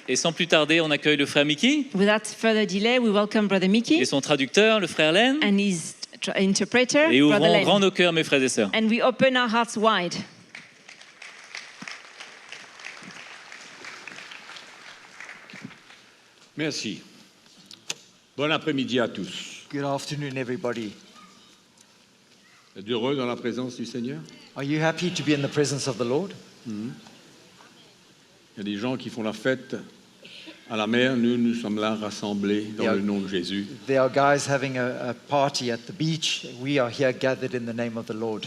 Et sans plus tarder, on accueille le frère Mickey Without further delay, we welcome Brother et Mickey son traducteur, le frère Len. and his interpreter, Et Brother ouvrons Len. grand nos cœurs, mes frères et sœurs. And we open our hearts wide. Merci. Bon après-midi à tous. Good afternoon, everybody. Vous êtes heureux dans la présence du Seigneur? Are you happy to be in the presence of the Lord? Il y a des gens qui font la fête à la mer. Nous sommes là rassemblés dans Yeah. le nom de Jésus. There are guys having a party at the beach. We are here gathered in the name of the Lord.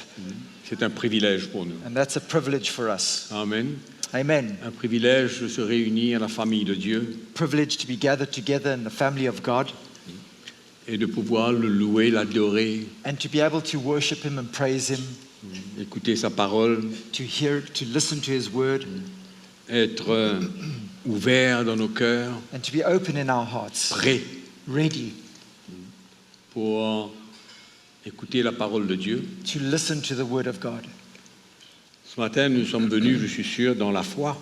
C'est un privilège pour nous. And that's a privilege for us. Amen. Amen. Un privilège de se réunir à la famille de Dieu Privilege to be gathered together in the family of God et de pouvoir le louer, l'adorer, and to be able to worship Him and praise Him, écouter sa parole, to hear, to listen to His word, être ouvert dans nos cœurs, and to be open in our hearts, prêt ready pour écouter la parole de Dieu. to listen to the word of God. Ce matin, nous sommes venus, je suis sûr, dans la foi.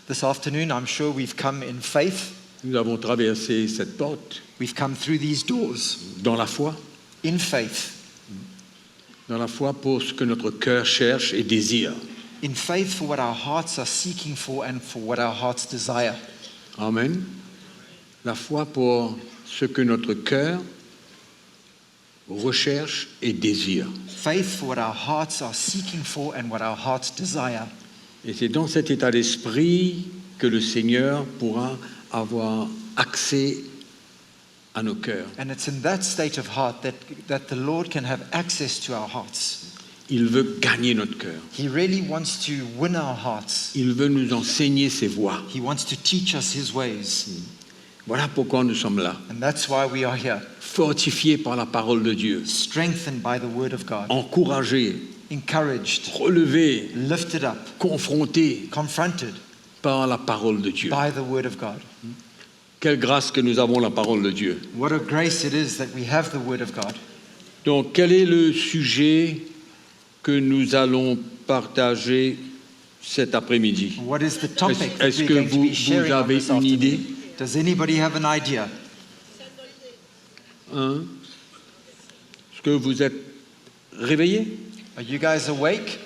This afternoon, I'm sure we've come in faith. Nous avons traversé cette porte We've come through these doors dans la foi. in faith. Dans la foi pour ce que notre cœur cherche et désire. In faith for what our hearts are seeking for and for what our hearts desire. Amen. La foi pour ce que notre cœur recherche et désire. Faith for what our hearts are seeking for and what our hearts desire. Et c'est dans cet état d'esprit que le Seigneur pourra avoir accès à nos cœurs. And it's in that state of heart that the Lord can have access to our hearts. Il veut gagner notre cœur. He really wants to win our hearts. Il veut nous enseigner ses voies. He wants to teach us His ways. Voilà pourquoi nous sommes là. And that's why we are here, Fortifiés par la parole de Dieu. strengthened by the Word of God, Encouragés, encouraged, relevés, lifted up, confrontés confronted par la parole de Dieu. by the Word of God. Quelle grâce que nous avons la parole de Dieu. What a grace it is that we have the Word of God. Donc, quel est le sujet que nous allons partager cet après-midi? What is the topic that Est-ce we're que going to vous be sharing on avez this une idée? afternoon? Does anybody have an idea? Hein? Est-ce que vous êtes réveillés? Are you guys awake?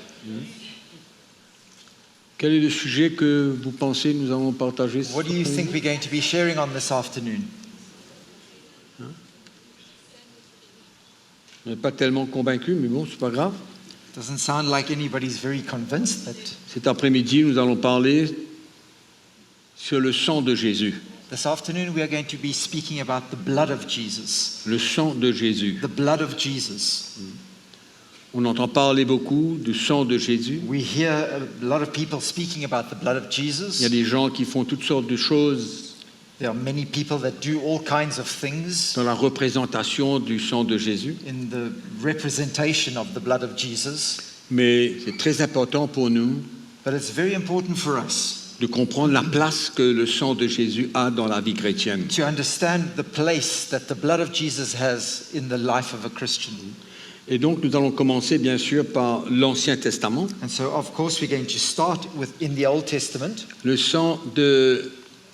Quel est le sujet que vous pensez nous allons partager cet What do you après-midi? think we're going to be sharing on this afternoon? Je n'ai pas tellement convaincu, mais bon, c'est pas grave. Doesn't sound like anybody's very convinced that Cet après-midi, nous allons parler sur le sang de Jésus. this afternoon we are going to be speaking about the blood of Jesus. Le sang de Jésus. The blood of Jesus. On entend parler beaucoup du sang de Jésus. We hear a lot of people speaking about the blood of Il y a Jesus. des gens qui font toutes sortes de choses There are many people that do all kinds of things dans la représentation du sang de Jésus. in the representation of the blood of Jesus. Mais c'est très important pour nous But it's very important for us de comprendre la place que le sang de Jésus a dans la vie chrétienne. to understand the place that the blood of Jesus has in the life of a Christian. Et donc nous allons commencer bien sûr par l'Ancien Testament. And so, of course, we're going to start with in the Old Testament. Le sang de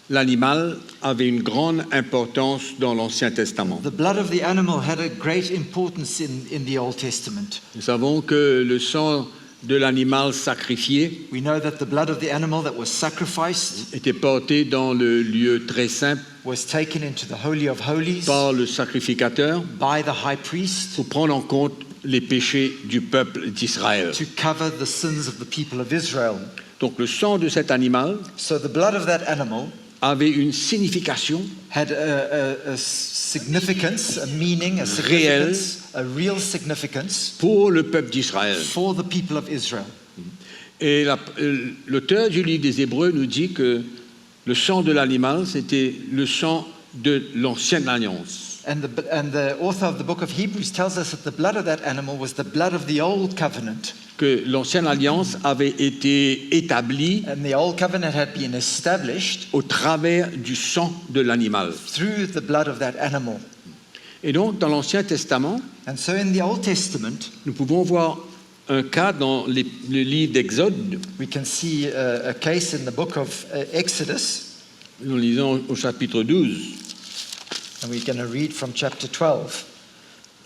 l'animal avait une grande importance dans l'Ancien Testament. The blood of the animal had a great importance in the Old Testament. Nous savons que le sang de l'animal sacrifié We know that the blood of the animal that was sacrificed était porté dans le lieu très saint was taken into the Holy of Holies par le sacrificateur by the high priest pour prendre en compte les péchés du peuple d'Israël. to cover the sins of the people of Israel. Donc le sang de cet animal So the blood of that animal avait une signification had a significance, a meaning, a significance, a real significance pour le peuple d'Israël. for the people of Israel. Et l'auteur du livre des Hébreux nous dit que le sang de l'animal, c'était le sang de l'ancienne alliance. And the author of the book of Hebrews tells us that the blood of that animal was the blood of the old covenant. Que l'ancienne alliance avait été établie And the old covenant had been established au travers du sang de l'animal. through the blood of that animal. Et donc, dans l'Ancien Testament, And so in the Old Testament, nous pouvons voir un cas dans le livre d'Exode, we can see a case in the book of Exodus Nous lisons au chapitre 12. And we're going to read from chapter 12.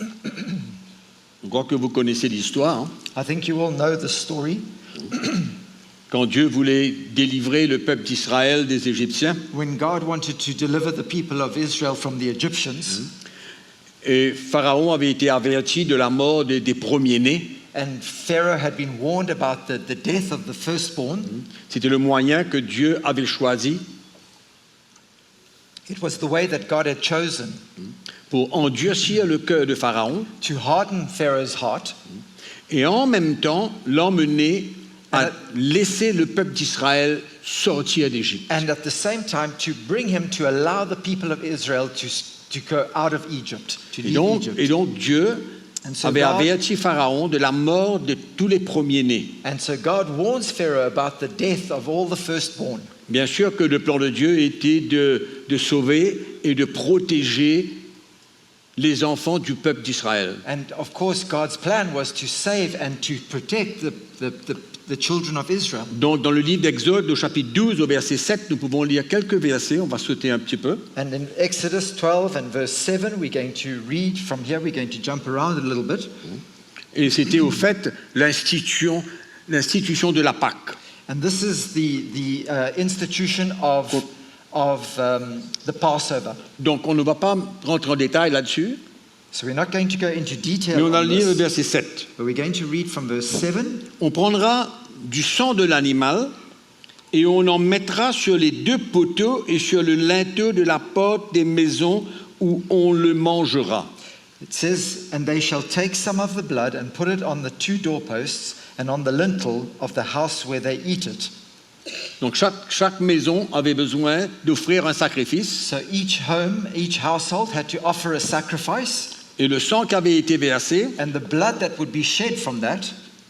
Je crois que vous connaissez l'histoire. Hein. I think you all know the story. Quand Dieu voulait délivrer le peuple d'Israël des Égyptiens, When God wanted to deliver the people of Israel from the Egyptians, et Pharaon avait été averti de la mort des premiers-nés. and Pharaoh had been warned about the death of the firstborn, C'était le moyen que Dieu avait choisi it was the way that God had chosen pour endurcir le cœur de Pharaon to harden Pharaoh's heart et en même temps l'emmener à laisser le peuple d'Israël sortir d'Égypte. and at the same time to bring him to allow the people of Israel to go out of Egypt, to leave Egypt. Et donc Dieu And so avait God- averti Pharaon de la mort de tous les premiers-nés. And so God warns Pharaoh about the death of all the firstborn. Bien sûr que le plan de Dieu était de sauver et de protéger les enfants du peuple d'Israël. And of course, God's plan was to save and to protect the children of Israel. Donc dans le livre d'Exode, au chapitre 12, au verset 7, nous pouvons lire quelques versets, on va sauter un petit peu. And in Exodus 12 and verse 7, we're going to read from here, we're going to jump around a little bit. Et c'était au fait l'institution de la Pâque. And this is the institution of the Passover. Donc on ne va pas rentrer en détail là-dessus, So we're not going to go into mais detail on va on lire le this, verset 7. but we're going to read from verse 7. On prendra du sang de l'animal et on en mettra sur les deux poteaux et sur le linteau de la porte des maisons où on le mangera. It says, and they shall take some of the blood and put it on the two doorposts and on the lintel of the house where they eat it. Donc chaque maison avait besoin d'offrir un sacrifice So each home, each household had to offer a sacrifice, et le sang qui avait été versé, and the blood that would be shed from that,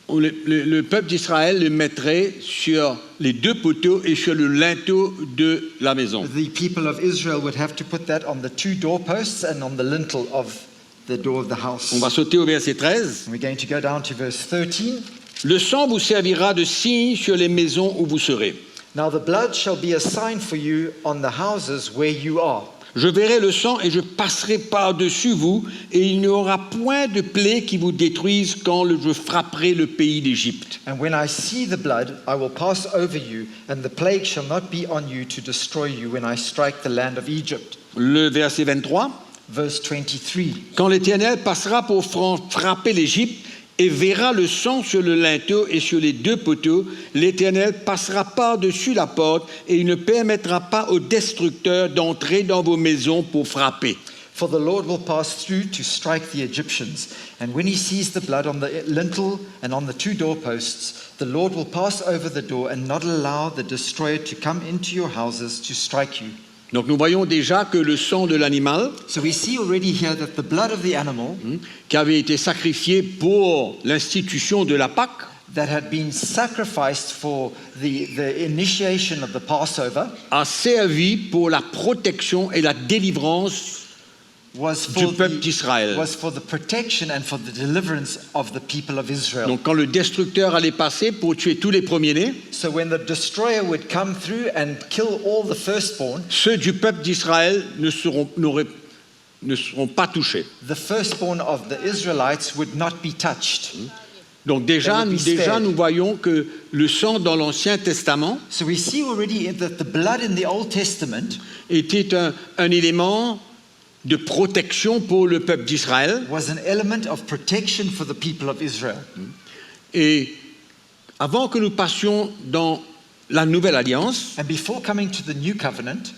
le peuple d'Israël le mettrait sur les deux poteaux et sur le linteau de la maison. the people of Israel would have to put that on the two doorposts and on the lintel of the door of the house. On va sauter au verset 13. And we're going to go down to verse 13. Le sang vous servira de signe sur les maisons où vous serez. Now the blood shall be a sign for you on the houses where you are. Je verrai le sang et je passerai par-dessus vous, et il n'y aura point de plaie qui vous détruise quand je frapperai le pays d'Égypte. And when I see the blood, I will pass over you, and the plague shall not be on you to destroy you when I strike the land of Egypt. Le verset 23. Verse 23. Quand l'Éternel passera pour frapper l'Égypte et verra le sang sur le linteau et sur les deux poteaux, l'Éternel passera par-dessus la porte et il ne permettra pas aux destructeurs d'entrer dans vos maisons pour frapper. For the Lord will pass through to strike the Egyptians, and when he sees the blood on the lintel and on the two doorposts, the Lord will pass over the door and not allow the destroyer to come into your houses to strike you. Donc nous voyons déjà que le sang de l'animal So we see already here that the blood of the animal qui avait été sacrifié pour l'institution de la Pâque that had been sacrificed for the initiation of the Passover a servi pour la protection et la délivrance was du peuple d'Israël. was for the protection and for the deliverance of the people of Israel. Donc quand le destructeur allait passer pour tuer tous les premiers-nés, So when the destroyer would come through and kill all the firstborn, ceux du peuple d'Israël ne seront pas touchés. the firstborn of the Israelites would not be touched. Donc déjà They would be spared. nous voyons que le sang dans l'Ancien Testament So we see already that the blood in the Old Testament était un élément de protection pour le peuple d'Israël. was an element of protection for the people of Israel. Et avant que nous passions dans la Nouvelle Alliance, And before coming to the New Covenant,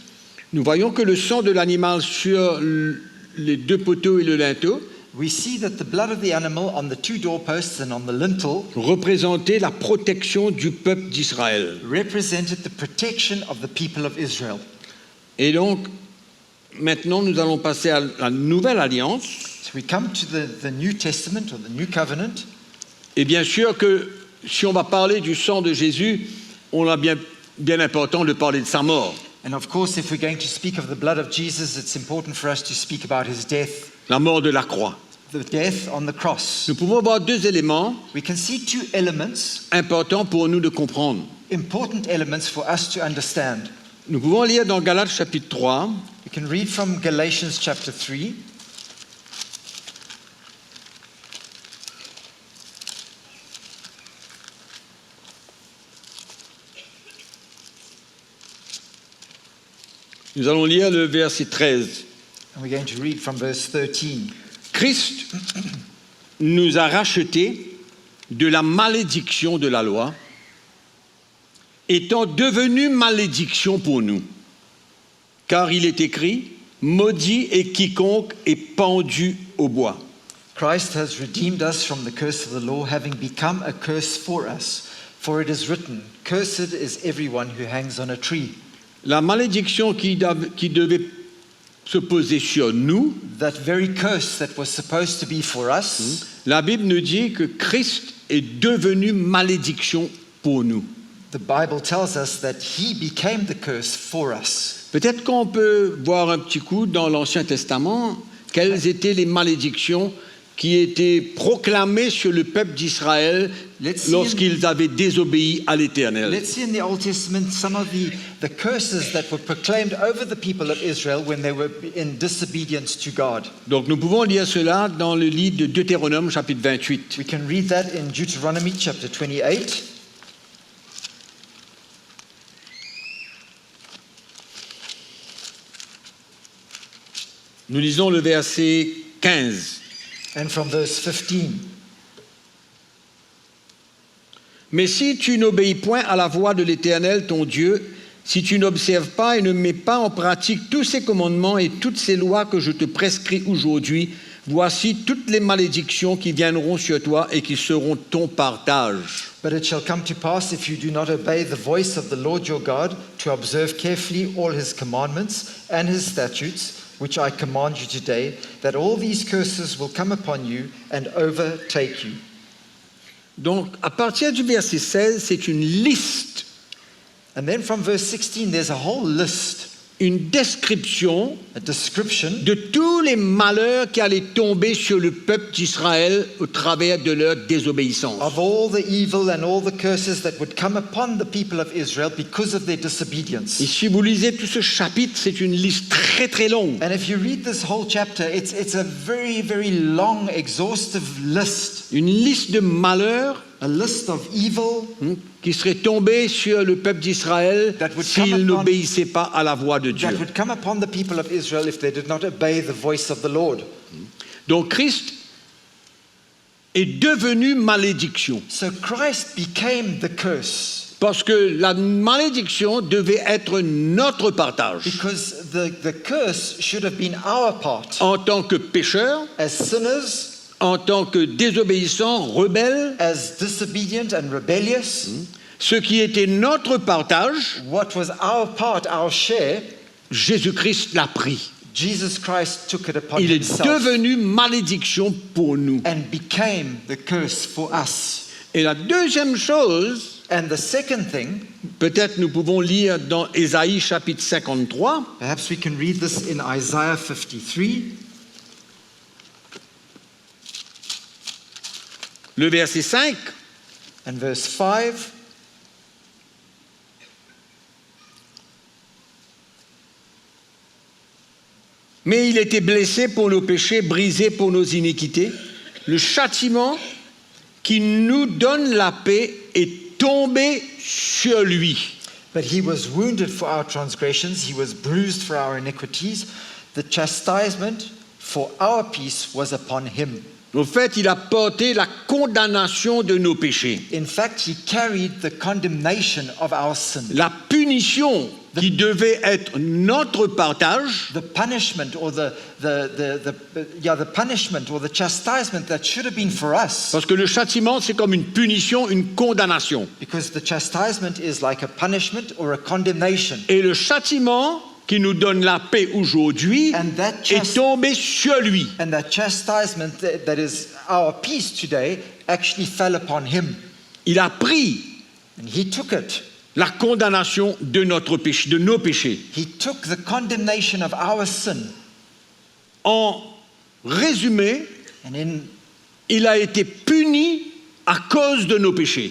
nous voyons que le sang de l'animal sur les deux poteaux et le linteau we see that the blood of the animal on the two doorposts and on the lintel représentait la protection du peuple d'Israël. represented the protection of the people of Israel. Et donc, maintenant, nous allons passer à la Nouvelle Alliance. So we come to the New Testament or the New Covenant. Et bien sûr que si on va parler du sang de Jésus, on a bien important de parler de sa mort. And of course, if we're going to speak of the blood of Jesus, it's important for us to speak about his death, La mort de la croix. the death on the cross. Nous pouvons voir deux éléments We can see two elements, importants pour nous de comprendre. important elements for us to understand. Nous pouvons lire dans Galates chapitre 3, You can read from Galatians chapter 3. nous allons lire le verset 13. And we're going to read from verse 13. Christ nous a rachetés de la malédiction de la loi, étant devenu malédiction pour nous. Car il est écrit, maudit est quiconque est pendu au bois. Christ has redeemed us from the curse of the law, having become a curse for us. For it is written, cursed is everyone who hangs on a tree. La malédiction qui devait se poser sur nous, That very curse that was supposed to be for us, la Bible nous dit que Christ est devenu malédiction pour nous. the Bible tells us that he became the curse for us. Peut-être qu'on peut voir un petit coup dans l'Ancien Testament quelles étaient les malédictions qui étaient proclamées sur le peuple d'Israël Let's see lorsqu'ils avaient désobéi à l'Éternel. Let's see in the Old Testament some of the curses that were proclaimed over the people of Israel when they were in disobedience to God. Donc nous pouvons lire cela dans le livre de Deutéronome chapitre 28. We can read that in Deuteronomy chapter 28. Nous lisons le verset 15. And from verse 15. Mais si tu n'obéis point à la voix de l'Éternel, ton Dieu, si tu n'observes pas et ne mets pas en pratique tous ces commandements et toutes ces lois que je te prescris aujourd'hui, voici toutes les malédictions qui viendront sur toi et qui seront ton partage. But it shall come to pass, if you do not obey the voice of the Lord your God, to observe carefully all his commandments and his statutes, which I command you today, that all these curses will come upon you and overtake you. Donc, à partir du verset 16, c'est une liste, And then from verse 16, there's a whole list, une description a description de tous les malheurs qui allaient tomber sur le peuple d'Israël au travers de leur désobéissance. of all the evil and all the curses that would come upon the people of Israel because of their Et disobedience. si vous lisez tout ce chapitre, c'est une liste très très longue. And if you read this whole chapter, it's a very, very long, exhaustive list. Une liste de malheurs A list of evil qui seraient tombés sur le peuple d'Israël That would come s'ils upon- n'obéissaient pas à la voix de Dieu. that would come upon the people of Israel if they did not obey the voice of the Lord. Donc Christ est devenu malédiction. So Christ became the curse Parce que la malédiction devait être notre partage. because the curse should have been our part. En tant que pécheurs, As sinners, en tant que désobéissants, rebelles, as disobedient and rebellious, ce qui était notre partage, what was our part, our share, Jésus-Christ l'a pris. Jesus Christ took it upon Il est himself devenu malédiction pour nous. and became the curse for us. Et la deuxième chose, And the second thing, peut-être nous pouvons lire dans Ésaïe chapitre 53, perhaps we can read this in Isaiah 53, le verset 5. and verse 5. Mais il était blessé pour nos péchés, brisé pour nos iniquités. Le châtiment qui nous donne la paix est tombé sur lui. But he was wounded for our transgressions, he was bruised for our iniquities. The chastisement for our peace was upon him. Au fait, il a porté la condamnation de nos péchés. In fact, he carried the condemnation of our sin. La punition qui devait être notre partage The punishment or the punishment or the chastisement that should have been for us. parce que le châtiment, c'est comme une punition, une condamnation. Because the chastisement is like a punishment or a condemnation. Et le châtiment qui nous donne la paix aujourd'hui And that est tombé sur lui. And that chastisement that is our peace today actually fell upon him. Il a pris And he took it. la condamnation de notre péché, de nos péchés. He took the condemnation of our sin. En résumé, And in il a été puni à cause de nos péchés.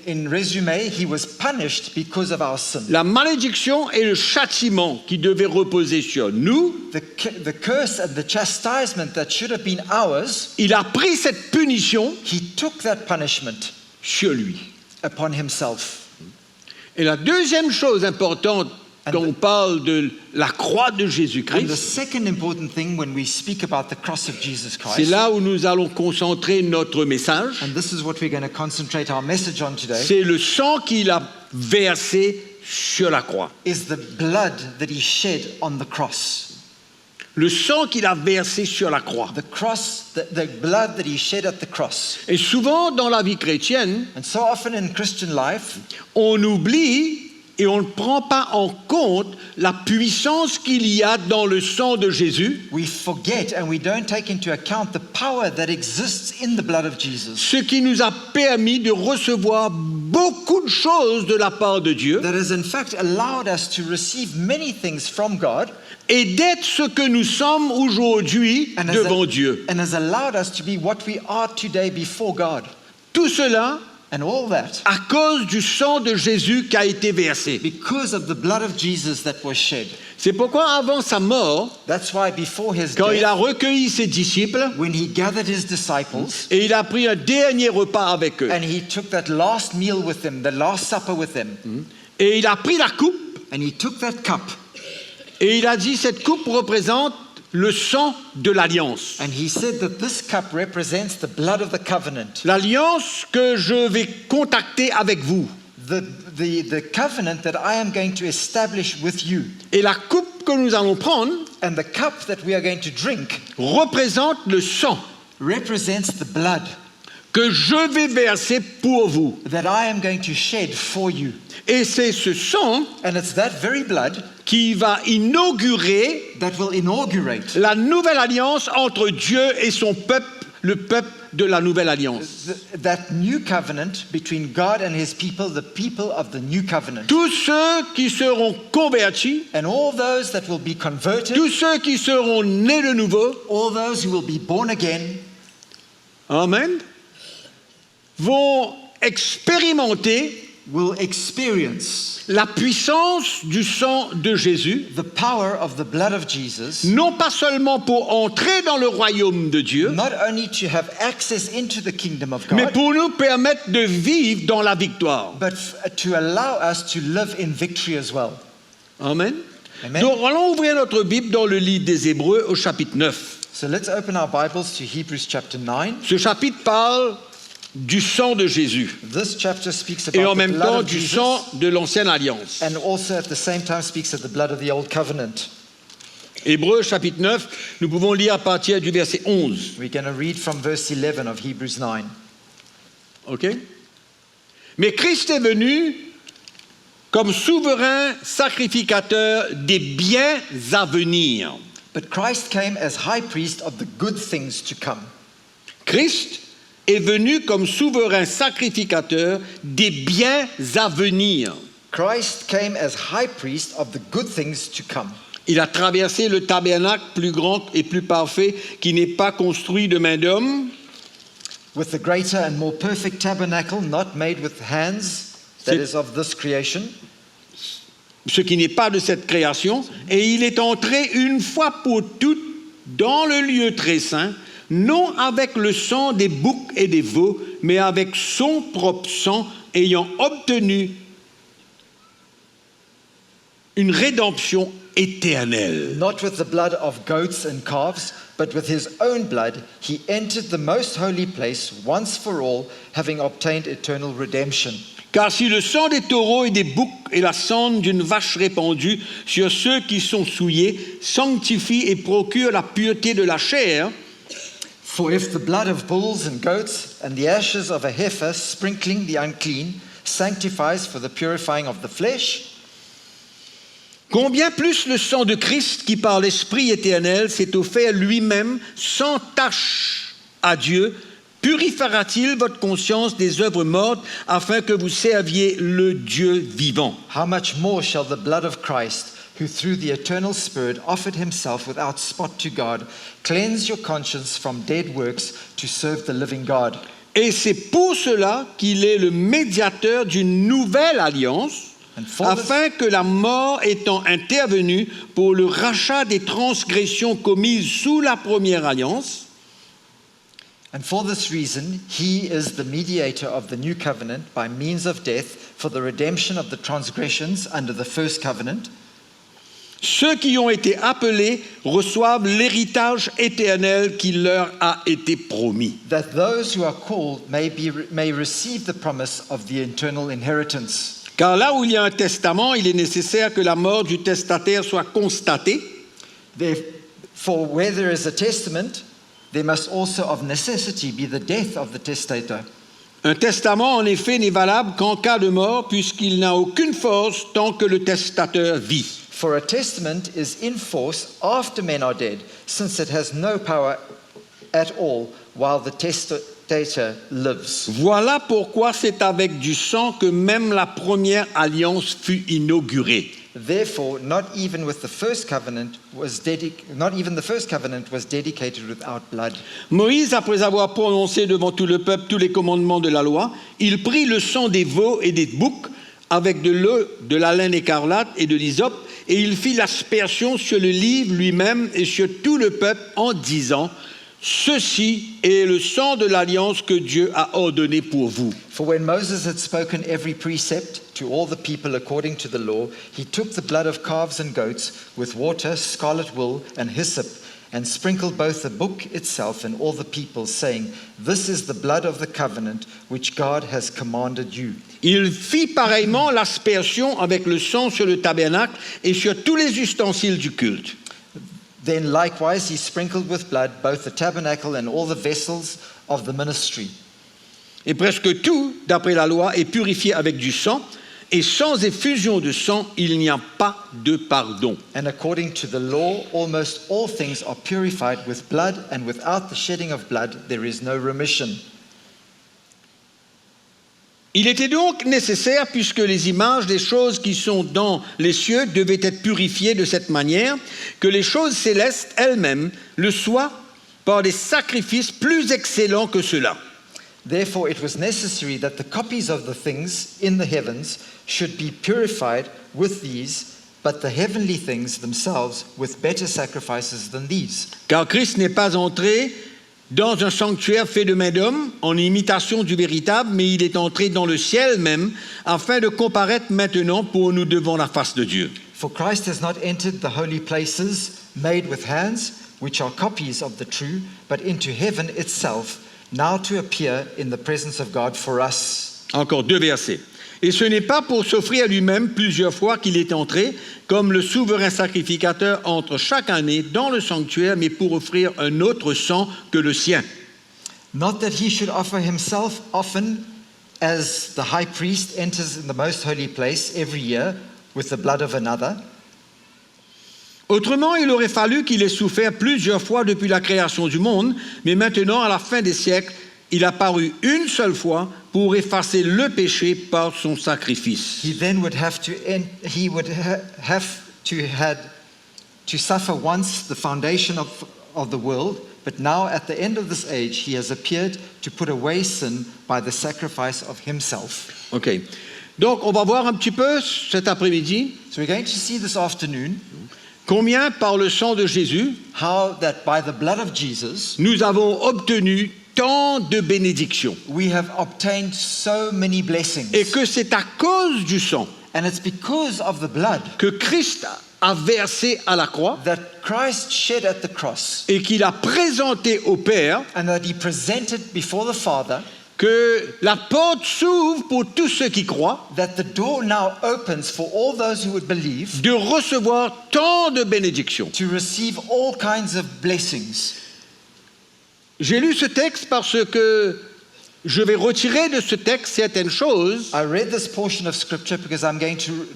In resume, he was punished because of our sin. La malédiction et le châtiment qui devaient reposer sur nous, The curse and the chastisement that should have been ours, il a pris cette punition he took that punishment sur lui. upon himself. Et la deuxième chose importante quand on parle de la croix de And the Jésus-Christ, second important thing when we speak about the cross of Jesus c'est Christ, là où nous allons concentrer notre message, and this is what we're going to concentrate our message on today, c'est le sang qu'il a versé sur la croix. is the blood that he shed on the cross. Le sang qu'il a versé sur la croix. The cross, the blood that he shed at the cross. Et souvent dans la vie chrétienne, And so often in Christian life, on oublie et on ne prend pas en compte la puissance qu'il y a dans le sang de Jésus, we forget and we don't take into account the power that exists in the blood of Jesus. ce qui nous a permis de recevoir beaucoup de choses de la part de Dieu That has in fact allowed us to receive many things from God et d'être ce que nous sommes aujourd'hui and devant Dieu. and has allowed us to be what we are today before God. Tout cela And all that à cause du sang de Jésus qui a été versé. because of the blood of Jesus that was shed. C'est pourquoi avant sa mort, That's why before his quand il death, a recueilli ses disciples when he gathered his disciples et il a pris un dernier repas avec eux, and he took that last meal with them, the last supper with them, et il a pris la coupe and he took that cup et il a dit cette coupe représente le sang de l'alliance. and he said that this cup represents the blood of the covenant. L'alliance que je vais contacter avec vous. The covenant that I am going to establish with you. Et la coupe que nous allons prendre And the cup that we are going to drink représente le sang represents the blood que je vais verser pour vous. that I am going to shed for you. Et c'est ce sang And it's that very blood qui va inaugurer that will inaugurate la nouvelle alliance entre Dieu et son peuple, le peuple de la nouvelle alliance. that new covenant between God and his people of the new covenant. Tous ceux qui seront convertis, And all those that will be converted, tous ceux qui seront nés de nouveau, all those who will be born again, amen, vont expérimenter will experience la puissance du sang de Jésus, the power of the blood of Jesus, non pas seulement pour entrer dans le royaume de Dieu, not only to have access into the kingdom of mais God, pour nous permettre de vivre dans la victoire. but to allow us to live in victory as well. Amen. Amen. Donc, allons ouvrir notre Bible dans le livre des Hébreux au chapitre 9. So let's open our Bibles to Hebrews chapter 9. Ce chapitre parle du sang de Jésus This chapter speaks et en about the même blood temps of du Jesus, sang de l'ancienne alliance. and also at the same time speaks of the blood of the old covenant. Hébreux chapitre 9, nous pouvons lire à partir du verset 11. We're going to read from verse 11 of Hebrews 9. OK? Mais Christ est venu comme souverain sacrificateur des biens à venir. But Christ came as high priest of the good things to come. Christ est venu comme souverain sacrificateur des biens à venir. Christ came as high priest of the good things to come. Il a traversé le tabernacle plus grand et plus parfait qui n'est pas construit de main d'homme, With the greater and more perfect tabernacle not made with hands, that is of this creation, ce qui n'est pas de cette création, et il est entré une fois pour toutes dans le lieu très saint, non avec le sang des boucs et des veaux, mais avec son propre sang, ayant obtenu une rédemption éternelle. not with the blood of goats and calves, but with his own blood, he entered the most holy place once for all, having obtained eternal redemption. Car si le sang des taureaux et des boucs et la cendre d'une vache répandue sur ceux qui sont souillés sanctifie et procure la pureté de la chair, For if the blood of bulls and goats and the ashes of a heifer sprinkling the unclean sanctifies for the purifying of the flesh, combien plus le sang de Christ qui par l'Esprit éternel s'est offert lui-même sans tache à Dieu, purifiera-t-il votre conscience des œuvres mortes afin que vous serviez le Dieu vivant? how much more shall the blood of Christ, who through the eternal Spirit offered himself without spot to God, cleanse your conscience from dead works to serve the living God? Et c'est pour cela qu'il est le médiateur d'une nouvelle alliance, And for this- afin que la mort étant intervenue pour le rachat des transgressions commises sous la première alliance, And for this reason, he is the mediator of the new covenant by means of death for the redemption of the transgressions under the first covenant, ceux qui ont été appelés reçoivent l'héritage éternel qui leur a été promis. that those who are called may receive the promise of the eternal inheritance. Car là où il y a un testament, il est nécessaire que la mort du testataire soit constatée, For where there is a testament, there must also of necessity be the death of the testator. Un testament, en effet, n'est valable qu'en cas de mort, puisqu'il n'a aucune force tant que le testateur vit. For a testament is in force after men are dead, since it has no power at all while the testator lives. Voilà pourquoi c'est avec du sang que même la première alliance fut inaugurée. Therefore, not even the first covenant was dedicated without blood. Moïse, après avoir prononcé devant tout le peuple tous les commandements de la loi, il prit le sang des veaux et des boucs avec de l'eau, de la laine écarlate et de l'hysope, et il fit l'aspersion sur le livre lui-même et sur tout le peuple en disant: ceci est le sang de l'alliance que Dieu a ordonné pour vous. For when Moses had spoken every precept to all the people according to the law, he took the blood of calves and goats with water, scarlet wool, and hyssop, and sprinkled both the book itself and all the people, saying, "This is the blood of the covenant which God has commanded you." Il fit pareillement l'aspersion avec le sang sur le tabernacle et sur tous les ustensiles du culte. Then likewise he sprinkled with blood both the tabernacle and all the vessels of the ministry. Et presque tout, d'après la loi, est purifié avec du sang, et sans effusion de sang, il n'y a pas de pardon. And according to the law, almost all things are purified with blood, and without the shedding of blood, there is no remission. Il était donc nécessaire, puisque les images des choses qui sont dans les cieux devaient être purifiées de cette manière, que les choses célestes elles-mêmes le soient par des sacrifices plus excellents que ceux-là. Therefore, it was necessary that the copies of the things in the heavens should be purified with these, but the heavenly things themselves with better sacrifices than these. Car Christ n'est pas entré dans un sanctuaire fait de main d'homme, en imitation du véritable, mais il est entré dans le ciel même, afin de comparaître maintenant pour nous devant la face de Dieu. For Christ has not entered the holy places made with hands, which are copies of the true, but into heaven itself, now to appear in the presence of God for us. Encore 2 versets. Et ce n'est pas pour s'offrir à lui-même plusieurs fois qu'il est entré, comme le souverain sacrificateur entre chaque année dans le sanctuaire, mais pour offrir un autre sang que le sien. Not that he should offer himself often, as the high priest enters in the most holy place every year with the blood of another. Autrement, il aurait fallu qu'il ait souffert plusieurs fois depuis la création du monde, mais maintenant, à la fin des siècles, il a paru une seule fois pour effacer le péché par son sacrifice. He then would have to suffer once the foundation of the world, but now at the end of this age he has appeared to put away sin by the sacrifice of himself. OK. Donc, on va voir un petit peu cet après-midi So we're going to see this afternoon combien, par le sang de Jésus, how that by the blood of Jesus nous avons obtenu tant de bénédictions. we have obtained so many blessings. Et que c'est à cause du sang And it's because of the blood que Christ a versé à la croix that Christ shed at the cross et qu'il a présenté au Père and that he presented before the Father, que la porte s'ouvre pour tous ceux qui croient that the door now opens for all those who would believe de recevoir tant de bénédictions. to receive all kinds of blessings. J'ai lu ce texte parce que je vais retirer de ce texte certaines choses I read this portion of scripture because I'm going to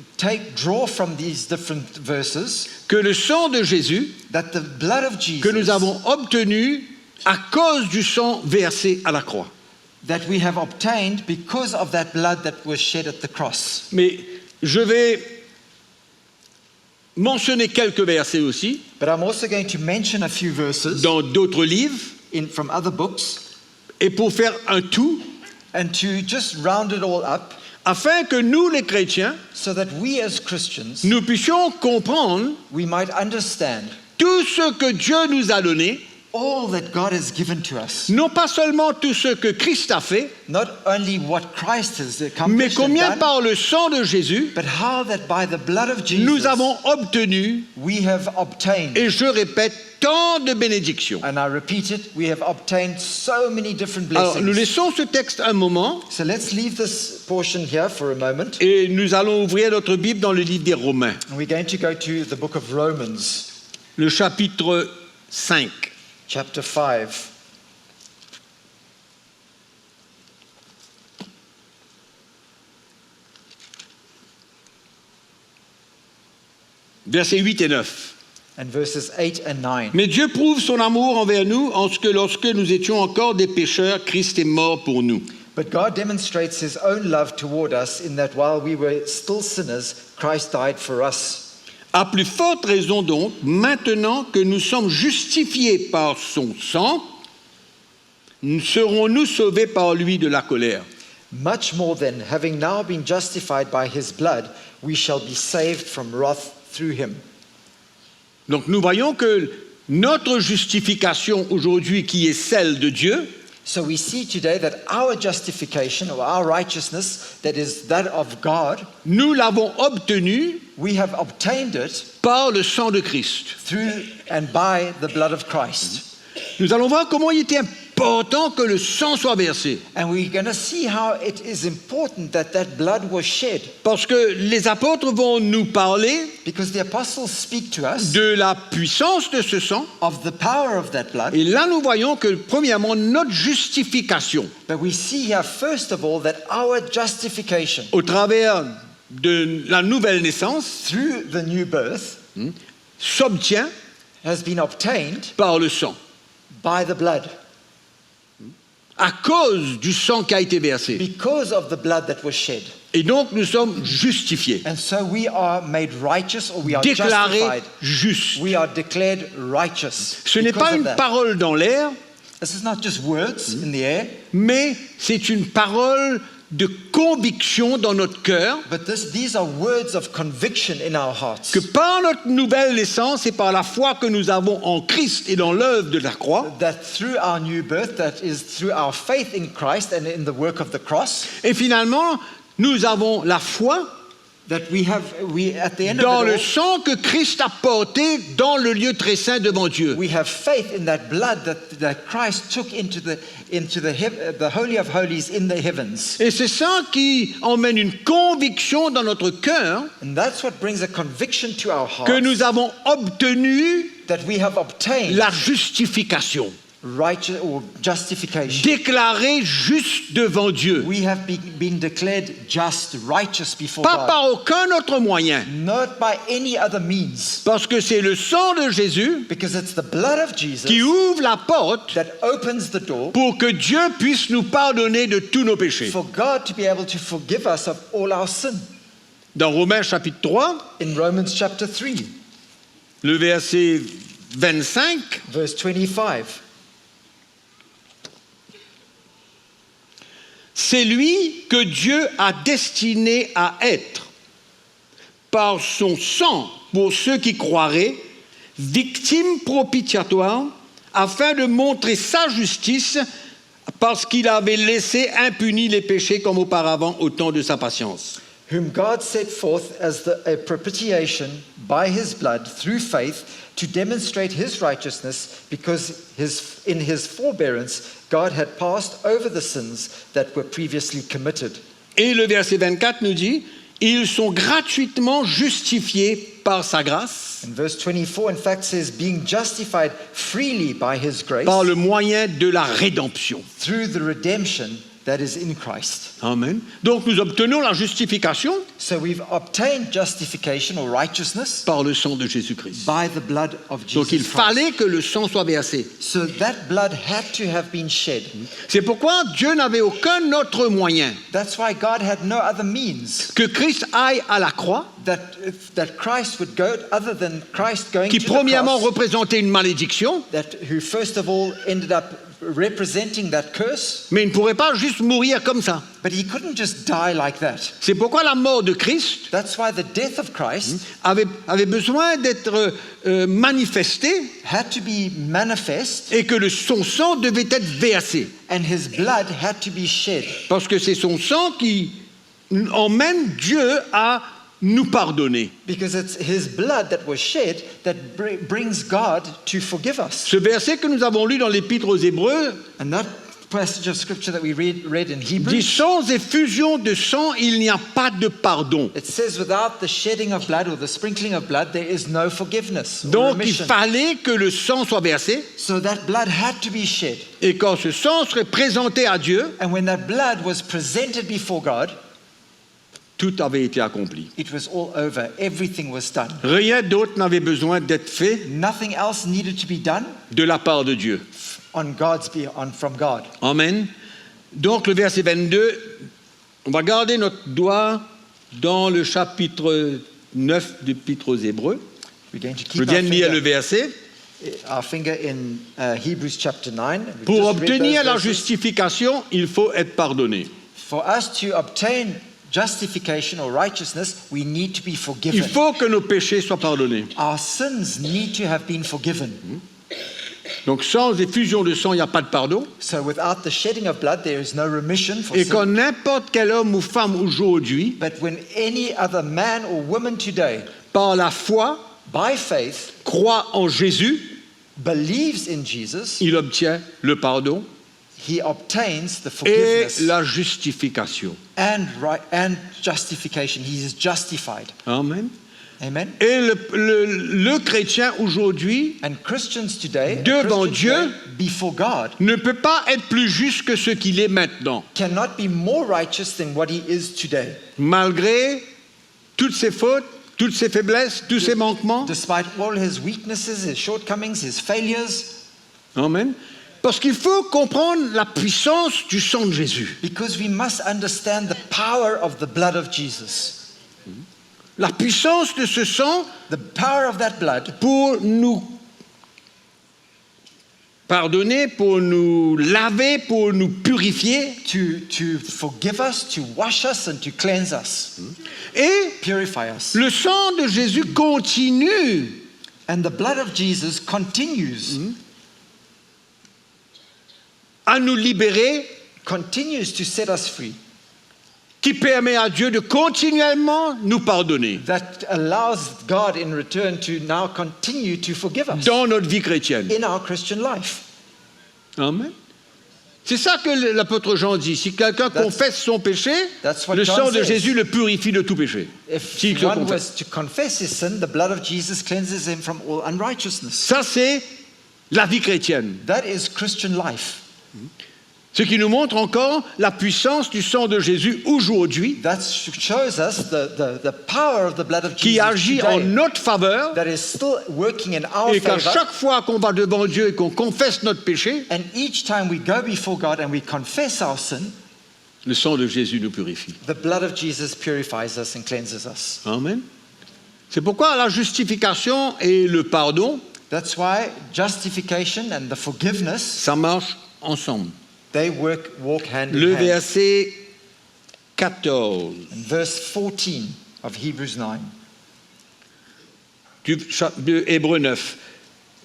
draw from these different verses que le sang de Jésus that the blood of que nous Jesus avons obtenu à cause du sang versé à la croix. that we have obtained because of that blood that was shed at the cross. Mais je vais mentionner quelques versets aussi But I'm also going to mention a few verses dans d'autres livres from other books et pour faire un tout, and to just round it all up afin que nous, les chrétiens, so that we as Christians, nous puissions comprendre we might understand tout ce que Dieu nous a donné, all that God has given to us. non pas seulement tout ce que Christ a fait, Not only what Christ has mais accomplished and combien done, par le sang de Jésus, but how that by the blood of nous Jesus avons obtenu, we have obtained, et je répète, tant de bénédictions. and I repeat it, we have obtained so many different Alors, nous blessings. laissons ce texte un moment, So let's leave this portion here for a moment. et nous allons ouvrir notre Bible dans le livre des Romains, And we're going to go to the book of Romans, le chapitre 5. chapter 5. Versets 8 et 9. And verses 8 and 9. Mais Dieu prouve son amour envers nous en ce que lorsque nous étions encore des pécheurs, Christ est mort pour nous. But God demonstrates his own love toward us in that while we were still sinners, Christ died for us. À plus forte raison donc, maintenant que nous sommes justifiés par son sang, serons-nous sauvés par lui de la colère. Much more than, having now been justified by his blood, we shall be saved from wrath through him. Donc nous voyons que notre justification aujourd'hui, qui est celle de Dieu, So we see today that our justification or our righteousness, that is that of God, nous l'avons obtenue we have obtained it par le sang de Christ. through and by the blood of Christ. Nous allons voir comment il était important que le sang soit versé. And we're going to see how it is important that that blood was shed, Parce que les apôtres vont nous parler because the apostles speak to us de la puissance de ce sang. of the power of that blood. Et là, nous voyons que, premièrement, notre justification But we see here, first of all, that our justification au travers de la nouvelle naissance through the new birth s'obtient has been obtained par le sang, by the blood, à cause du sang qui a été versé. because of the blood that was shed. Et donc, nous sommes justifiés, And so we are made righteous, or we are déclarés justified. justes. We are declared righteous. Ce n'est because pas of une that. parole dans l'air, This is not just words in the air, mais c'est une parole de conviction dans notre cœur but these are words of conviction in our hearts. que par notre nouvelle naissance et par la foi que nous avons en Christ et dans l'œuvre de la croix, That through our new birth, that is through our faith in Christ and in the work of the cross, et finalement, nous avons la foi that we at the end dans of le it all, sang que Christ a porté dans le lieu très saint devant Dieu. we have faith in that blood that Christ took into the Holy of Holies in the heavens. Et c'est ça qui emmène une conviction dans notre cœur And that's what brings a conviction to our que hearts nous avons obtenu that we have obtained la justification, righteous or justification. déclarée juste devant Dieu, We have been declared just, righteous before pas God, par aucun autre moyen, not by any other means, parce que c'est le sang de Jésus because it's the blood of Jesus qui ouvre la porte that opens the door pour que Dieu puisse nous pardonner de tous nos péchés. for God to be able to forgive us of all our sin. Dans Romains chapitre 3, In Romans chapter 3, le verset 25, verse 25, c'est lui que Dieu a destiné à être, par son sang, pour ceux qui croiraient, victime propitiatoire, afin de montrer sa justice, parce qu'il avait laissé impunis les péchés comme auparavant au temps de sa patience. whom God set forth as a propitiation by his blood through faith to demonstrate his righteousness, because in his forbearance God had passed over the sins that were previously committed. Et le verset 24 nous dit, ils sont gratuitement justifiés par sa grâce, And verse 24 in fact says, being justified freely by his grace par le moyen de la rédemption. through the redemption that is in Christ. Amen. Donc nous obtenons la justification So we've obtained justification or righteousness par le sang de Jésus-Christ. by the blood of Donc il Jesus Christ. fallait que le sang soit versé. So that blood had to have been shed. C'est pourquoi Dieu n'avait aucun autre moyen That's why God had no other means que Christ aille à la croix, that Christ would go other than Christ going qui to the premièrement cross, représentait une malédiction, who first of all ended up representing that curse, mais il ne pourrait pas juste mourir comme ça. but he couldn't just die like that. C'est pourquoi la mort de Christ That's why the death of Christ avait besoin d'être manifestée had to be manifest, et que son sang devait être versé. and his blood had to be shed. Parce que c'est son sang qui emmène Dieu à nous pardonner. Because it's his blood that was shed that brings God to forgive us. Ce verset que nous avons lu dans l'Épître aux Hébreux And that passage of scripture that we read in dit Hebrews, sans effusion de sang, il n'y a pas de pardon. it says without the shedding of blood or the sprinkling of blood, there is no forgiveness or Donc il remission. fallait que le sang soit versé So that blood had to be shed. et quand ce sang serait présenté à Dieu, And when that blood was presented before God, tout avait été accompli. it was all over. Everything was done. Rien d'autre n'avait besoin d'être fait Nothing else needed to be done de la part de Dieu. from God. Amen. Donc le verset 22, on va garder notre doigt dans le chapitre 9 de l'Épître aux Hébreux. We're going to Je keep viens de lire le verset. our finger in Hebrews chapter 9. We've Pour just read obtenir those la verses. justification, il faut être pardonné. For us to obtain justification or righteousness, we need to be Il forgiven. faut que nos péchés soient pardonnés. Our sins need to have been forgiven. Donc sans effusion de sang, il n'y a pas de pardon. So without the shedding of blood, there is no remission for Et quand sin. n'importe quel homme ou femme aujourd'hui, But when any other man or woman today, par la foi, by faith, croit en Jésus, believes in Jesus, il obtient le pardon he obtains the et forgiveness la justification. and justification. He is justified. Amen. Amen. Et le chrétien aujourd'hui And Christians today, Devant Dieu, before God, ne peut pas être plus juste que ce qu'il est maintenant, cannot be more righteous than what he is today. malgré toutes ses fautes, toutes ses faiblesses, tous ses manquements. Despite all his weaknesses, his shortcomings, his failures, Amen. Parce qu'il faut comprendre la puissance du sang de Jésus. because we must understand the power of the blood of Jesus. La puissance de ce sang The power of that blood pour nous pardonner, pour nous laver, pour nous purifier. to forgive us, to wash us, and to cleanse us, Et purify us. le sang de Jésus continue And the blood of Jesus continues, à nous libérer, continues to set us free. qui permet à Dieu de continuellement nous pardonner That allows God in return to now continue to forgive us dans notre vie chrétienne. in our Christian life. Amen. C'est ça que l'apôtre Jean dit. Si quelqu'un confesse son péché, that's what le John sang de says. Jésus le purifie de tout péché. If S'il le one confesse. was to confess his sin, the blood of Jesus cleanses him from all unrighteousness. Ça, c'est la vie chrétienne. That is Christian life. Ce qui nous montre encore la puissance du sang de Jésus aujourd'hui, That shows us the power of the blood of qui Jesus agit en today, notre faveur, that is still working in our et qu'à favor. chaque fois qu'on va devant Dieu et qu'on confesse notre péché, And each time we go before God and we confess our sin, le sang de Jésus nous purifie. the blood of Jesus purifies us and cleanses us. Amen. C'est pourquoi la justification et le pardon, That's why justification and the forgiveness, ça marche ensemble. they walk hand Le in hand. verset 14 In verse 14 of Hebrews 9. de Hébreux 9.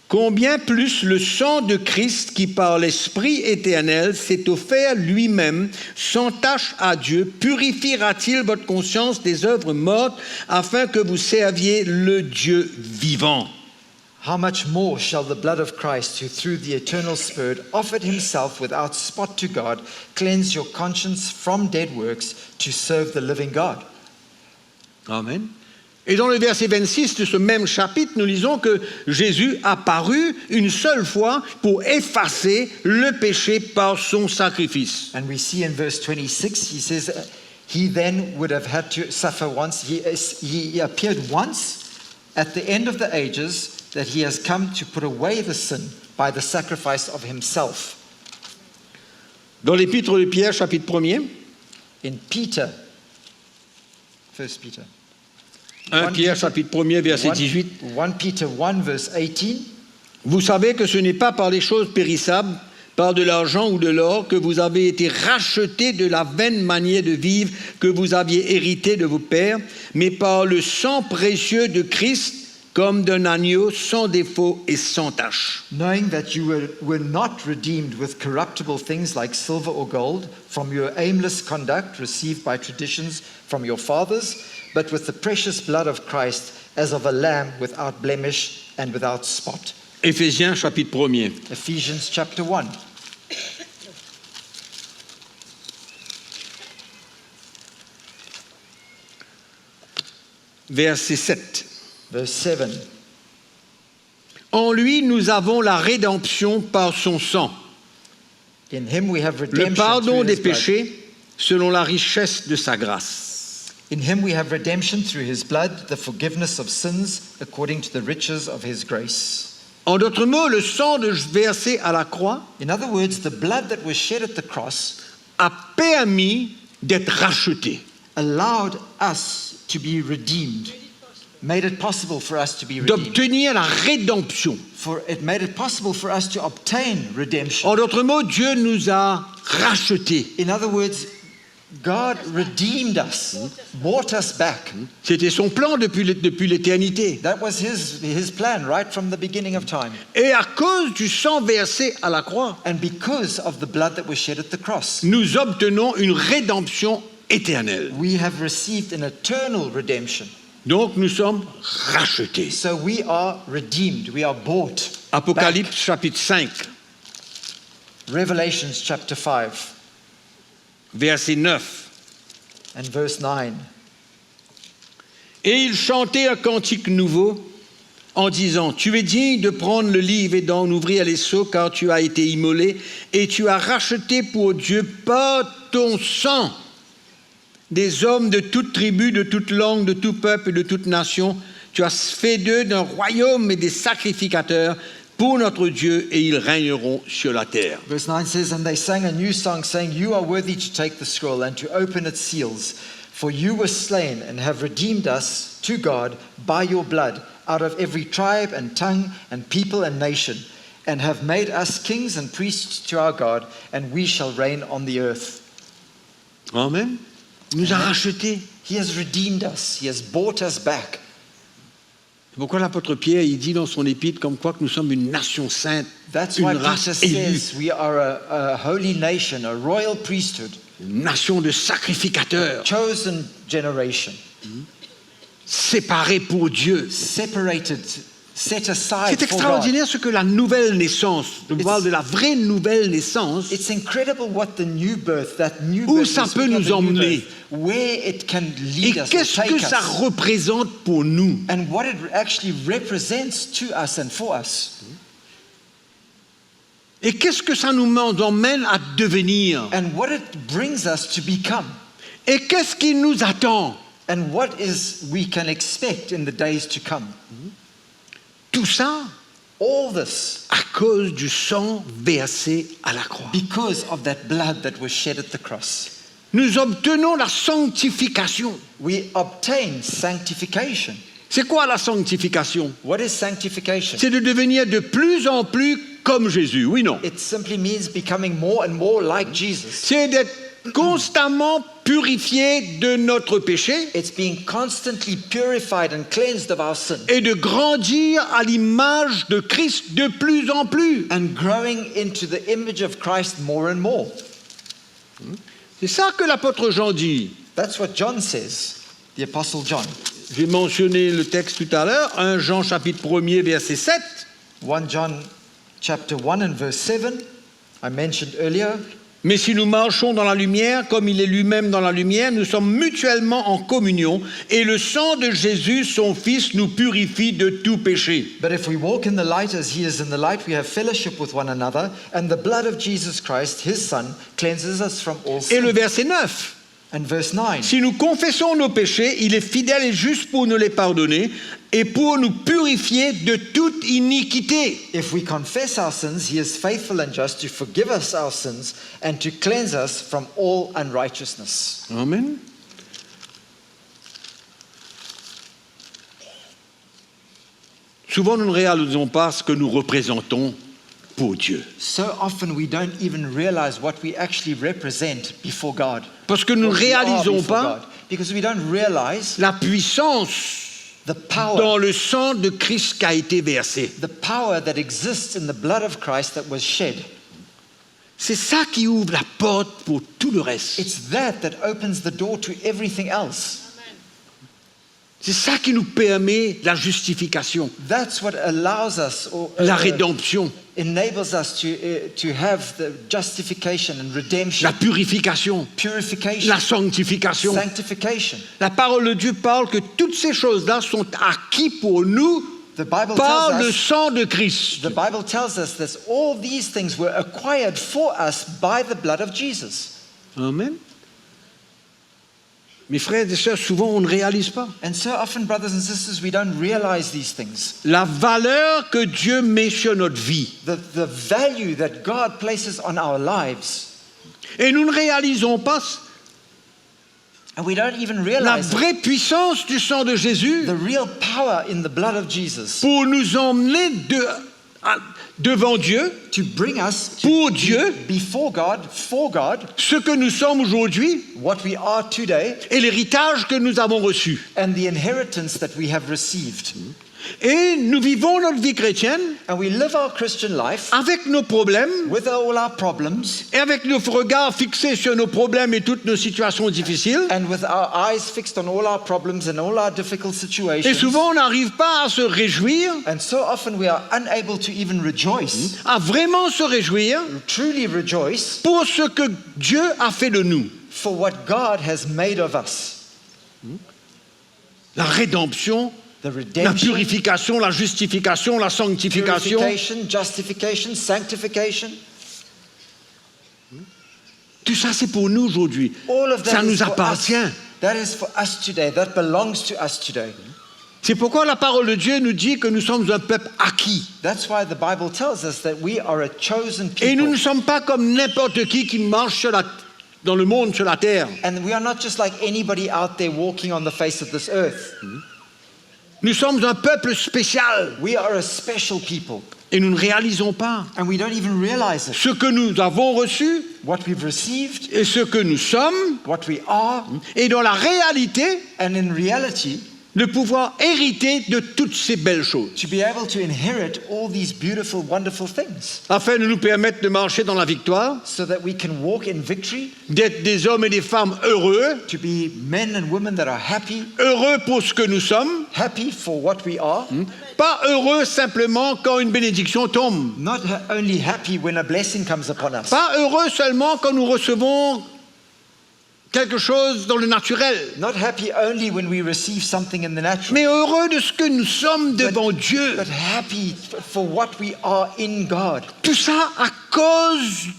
Combien plus le sang de Christ qui par l'Esprit éternel s'est offert lui-même sans tache à Dieu, purifiera-t-il votre conscience des œuvres mortes afin que vous serviez le Dieu vivant? How much more shall the blood of Christ, who through the eternal Spirit offered himself without spot to God, cleanse your conscience from dead works to serve the living God? Amen. Et dans le verset 26 de ce même chapitre, nous lisons que Jésus a paru une seule fois pour effacer le péché par son sacrifice. And we see in verse 26, he says, he then would have had to suffer once. He appeared once at the end of the ages, that he has come to put away the sin by the sacrifice of himself. Dans l'épître de Pierre, chapitre 1er, In Peter, 1 Peter. 1 Pierre, chapitre 1er, verset 18, 1 Peter 1, verse 18. vous savez que ce n'est pas par les choses périssables, par de l'argent ou de l'or, que vous avez été rachetés de la vaine manière de vivre que vous aviez hérité de vos pères, mais par le sang précieux de Christ, comme d'un agneau sans défaut et sans tache. Knowing that you were not redeemed with corruptible things like silver or gold from your aimless conduct received by traditions from your fathers, but with the precious blood of Christ as of a lamb without blemish and without spot. Éphésiens chapitre 1er. Ephesians chapter 1. Verset 7. Verse 7. En lui, nous avons la rédemption par son sang, In him we have le redemption pardon through des his blood. péchés selon la richesse de sa grâce. In him we have redemption through his blood, the forgiveness of sins according to the riches of his grace. En d'autres mots, le sang versé à la croix In other words, the blood that was shed at the cross a permis d'être racheté. allowed us to be redeemed, made it possible for us to be redeemed. D'obtenir la rédemption. For it made it possible for us to obtain redemption. En d'autres mots, Dieu nous a rachetés. In other words, God redeemed us, bought us back. C'était son plan depuis l'éternité. That was his plan right from the beginning of time. Et à cause du sang versé à la croix, And because of the blood that was shed at the cross, nous obtenons une rédemption éternelle. we have received an eternal redemption. Donc nous sommes rachetés. So we are redeemed, we are bought. Apocalypse chapitre 5, back. Revelations chapter 5 verset 9. and verse 9. Et il chantait un cantique nouveau en disant, tu es digne de prendre le livre et d'en ouvrir les sceaux, car tu as été immolé et tu as racheté pour Dieu par ton sang des hommes de toute tribu, de toute langue, de tout peuple et de toute nation. Tu as fait d'eux d'un royaume et des sacrificateurs pour notre Dieu, et ils régneront sur la terre. Verse 9 says, and they sang a new song, saying, you are worthy to take the scroll and to open its seals. For you were slain and have redeemed us to God by your blood out of every tribe and tongue and people and nation, and have made us kings and priests to our God, and we shall reign on the earth. Amen. Il nous a rachetés. He has redeemed us. He has bought us back. C'est pourquoi l'apôtre Pierre, il dit dans son épître comme quoi que nous sommes une nation sainte, That's une why race Peter élue, says we are a holy nation, a royal priesthood, une nation de sacrificateurs, chosen generation, séparés pour Dieu. separated, set aside C'est for God. extraordinaire ce que la nouvelle naissance, je parle de la vraie nouvelle naissance, It's incredible what the new birth, that new Où birth, ça we peut speak of nous the new emmener. birth, where it can et lead us or qu'est-ce take que ça us, représente pour nous. and what it actually represents to us and for us, Et qu'est-ce que ça nous emmène à devenir. and what it brings us to become, Et qu'est-ce qui nous attend. and what is we can expect in the days to come. Tout ça All this à cause du sang versé à la croix. because of that blood that was shed at the cross. Nous obtenons la sanctification. We obtain sanctification. C'est quoi la sanctification? What is sanctification? C'est de devenir de plus en plus comme Jésus, oui, non? It simply means becoming more and more like Jesus. C'est d'être constamment purifié de notre péché It's being constantly purified and cleansed of our sin et de grandir à l'image de Christ de plus en plus. and growing into the image of Christ more and more. C'est ça que l'apôtre Jean dit. That's what John says, the Apostle John. J'ai mentionné le texte tout à l'heure, 1 Jean chapitre 1er verset 7. 1 John chapter 1 and verse 7, I mentioned earlier. Mais si nous marchons dans la lumière, comme il est lui-même dans la lumière, nous sommes mutuellement en communion, et le sang de Jésus, son Fils, nous purifie de tout péché. But if we walk in the light as he is in the light, we have fellowship with one another, and the blood of Jesus Christ, his Son, cleanses us from all Et le sin. verset 9. And verse 9, Si nous confessons nos péchés, il est fidèle et juste pour nous les pardonner et pour nous purifier de toute iniquité. if we confess our sins, he is faithful and just to forgive us our sins and to cleanse us from all unrighteousness. Amen. Souvent, nous ne réalisons pas ce que nous représentons pour Dieu. So often we don't even realize what we actually represent before God. Parce que nous ne What we are réalisons before pas God. Because we don't realize la puissance the power, dans le sang de Christ qui a été versé. the power that exists in the blood of Christ that was shed. C'est ça qui ouvre la porte pour tout le reste. It's that opens the door to everything else. C'est ça qui nous permet la justification, That's what allows us, or la rédemption, enables us to have the justification and redemption, la purification, purification, la sanctification. sanctification. La parole de Dieu parle que toutes ces choses-là sont acquises pour nous The Bible par tells le us, sang de Christ. the Bible tells us that all these things were acquired for us by the blood of Jesus. Amen. Mes frères et sœurs, souvent on ne réalise pas And so often, brothers and sisters, we don't realize these things. la valeur que Dieu met sur notre vie. The value that God places on our lives. Et nous ne réalisons pas And we don't even la realize vraie puissance du sang de Jésus the real power in the blood of Jesus pour nous emmener devant Dieu, to bring us pour Dieu, before God, for God, ce que nous sommes aujourd'hui what we are today, et l'héritage que nous avons reçu. and the inheritance that we have received. Et nous vivons notre vie chrétienne And we live our Christian life avec nos problèmes with all our problems et avec nos regards fixés sur nos problèmes et toutes nos situations difficiles. and with our eyes fixed on all our problems and all our difficult Et situations. souvent, on n'arrive pas à se réjouir, And so often we are unable to even rejoice, à vraiment se réjouir truly rejoice pour ce que Dieu a fait de nous. for what God has made of us. La rédemption, The la redemption, purification, la justification, la sanctification. purification, justification, sanctification. Tout ça, c'est pour nous aujourd'hui. All of that Ça is nous for appartient. us. That is for us today. That belongs to us today. C'est pourquoi la parole de Dieu nous dit que nous sommes un peuple acquis. That's why the Bible tells us that we are a chosen Et nous people. ne sommes pas comme n'importe qui marche dans le monde, sur la terre. And we are not just like anybody out there walking on the face of this earth. Nous sommes un peuple spécial. We are a special people. Et nous ne réalisons pas And we don't even realize it. ce que nous avons reçu What we've received, et ce que nous sommes. what we are, Et dans la réalité, and in reality, de pouvoir hériter de toutes ces belles choses. to be able to inherit all these beautiful, wonderful things Afin de nous permettre de marcher dans la victoire, so that we can walk in victory, d'être des hommes et des femmes heureux, to be men and women that are happy, heureux pour ce que nous sommes, happy for what we are, pas heureux simplement quand une bénédiction tombe, not only happy when a blessing comes upon us, pas heureux seulement quand nous recevons quelque chose dans le naturel, not happy only when we receive something in the natural, mais heureux de ce que nous sommes devant Dieu. but happy for what we are in God. Tout ça à cause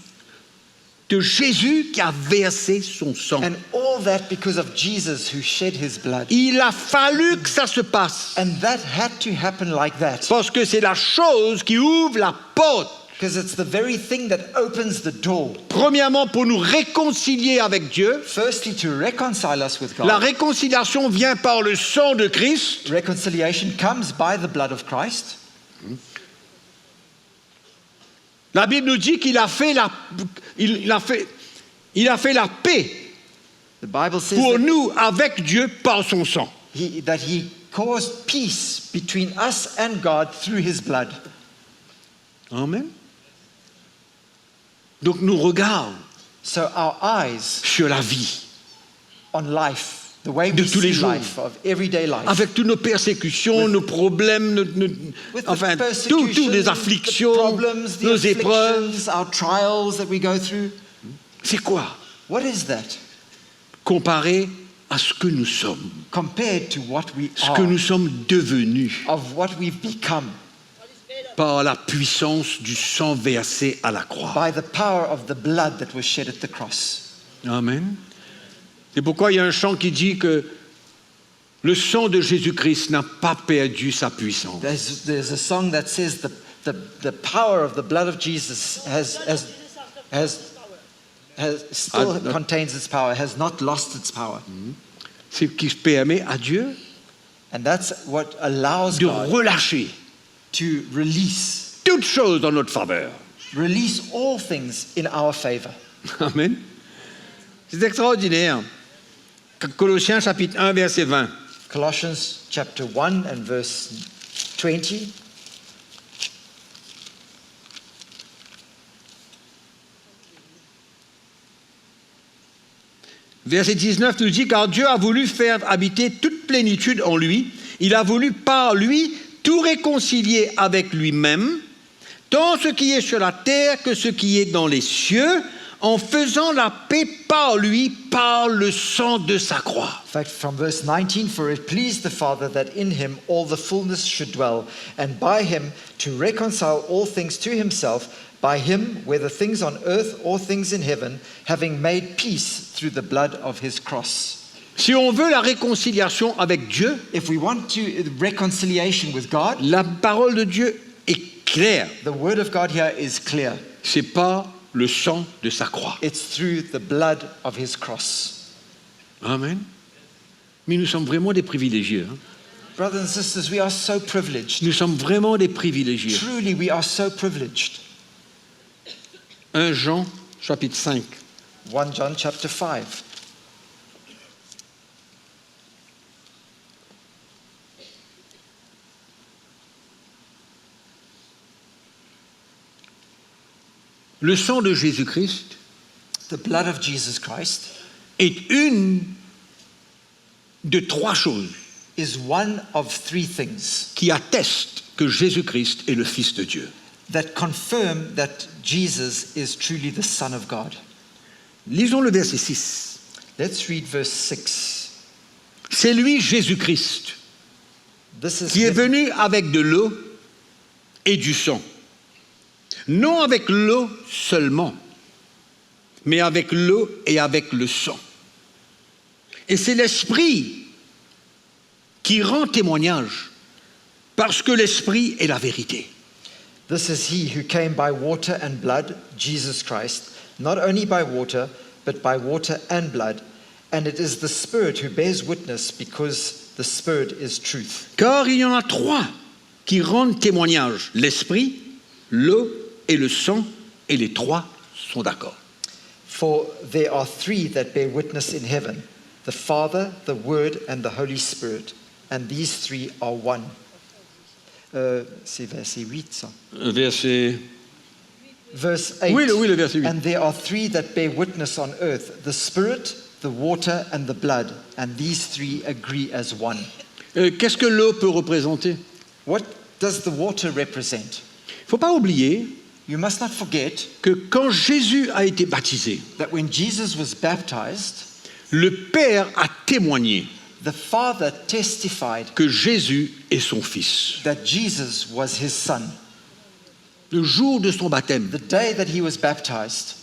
de Jésus qui a versé son sang. And all that because of Jesus who shed his blood. Il a fallu que ça se passe, And that had to happen like that. parce que c'est la chose qui ouvre la porte. Because it's the very thing that opens the door. Premièrement, pour nous réconcilier avec Dieu. Firstly, to reconcile us with La God. réconciliation vient par le sang de Christ. Reconciliation comes by the blood of Christ. La Bible nous dit qu'il a fait il a fait la paix The Bible says pour that nous avec Dieu par son sang. he caused peace between us and God through his blood. Amen. Donc nous regardons So our eyes sur la vie, on life, the way De we tous les see jours. life, of everyday life, avec toutes nos persécutions, nos problèmes, with enfin the toutes persecution, les the afflictions, problems, the nos épreuves. afflictions, our trials that we go through. C'est quoi What is that comparé à ce que nous sommes, compared to what we ce que are, nous sommes devenus of what we've become par la puissance du sang versé à la croix. by the power of the blood that was shed at the cross? Amen. C'est pourquoi il y a un chant qui dit que le sang de Jésus-Christ n'a pas perdu sa puissance. There's a song that says the power of the blood of Jesus still Ah, contains its power, has not lost its power. C'est ce qui permet à Dieu And that's what allows de God relâcher to release toutes choses dans notre faveur. release all things in our favor. Amen. C'est extraordinaire. Colossiens chapitre 1, verset 20. Colossians chapter 1 and verse 20. Verset 19 nous dit, car Dieu a voulu faire habiter toute plénitude en lui. Il a voulu par lui tout réconcilier avec lui-même, tant ce qui est sur la terre que ce qui est dans les cieux, en faisant la paix par lui, par le sang de sa croix. In fact, from verse 19, for it pleased the Father that in him all the fullness should dwell, and by him to reconcile all things to himself, by him, whether things on earth or things in heaven, having made peace through the blood of his cross. Si on veut la réconciliation avec Dieu, If we want reconciliation with God, la parole de Dieu est claire. the word of God here is clear. C'est par le sang de sa croix. It's through the blood of his cross. Amen. Mais nous sommes vraiment des privilégiés. Hein? Brothers and sisters, we are so privileged. Nous sommes vraiment des privilégiés. Truly, we are so privileged. 1 Jean, chapitre 5. 1 John chapter 5. Le sang de Jésus-Christ The blood of Jesus Christ est une de trois choses is one of three things qui attestent que Jésus-Christ est le Fils de Dieu. that confirm that Jesus is truly the Son of God. Lisons le verset 6. Let's read verse 6. C'est lui, Jésus-Christ, This is qui est venu avec de l'eau et du sang. Non avec l'eau seulement, mais avec l'eau et avec le sang. Et c'est l'Esprit qui rend témoignage, parce que l'Esprit est la vérité. This is he who came by water and blood, Jesus Christ, not only by water, but by water and blood. And it is the Spirit who bears witness, because the Spirit is truth. Car il y en a trois qui rendent témoignage, l'Esprit, l'eau et le sang, et les trois sont d'accord. For there are three that bear witness in heaven, the Father, the Word, and the Holy Spirit. And these three are one. C'est verset 8, ça. Verset... Verse 8. Oui, le verset 8. And there are three that bear witness on earth, the Spirit, the water, and the blood. And these three agree as one. Qu'est-ce que l'eau peut représenter? What does the water represent? Il ne faut pas oublier You must not forget que quand Jésus a été baptisé, that when Jesus was baptized, le Père a témoigné the Father testified que Jésus est son Fils. that Jesus was his Son. Le jour de son baptême, The day that he was baptized,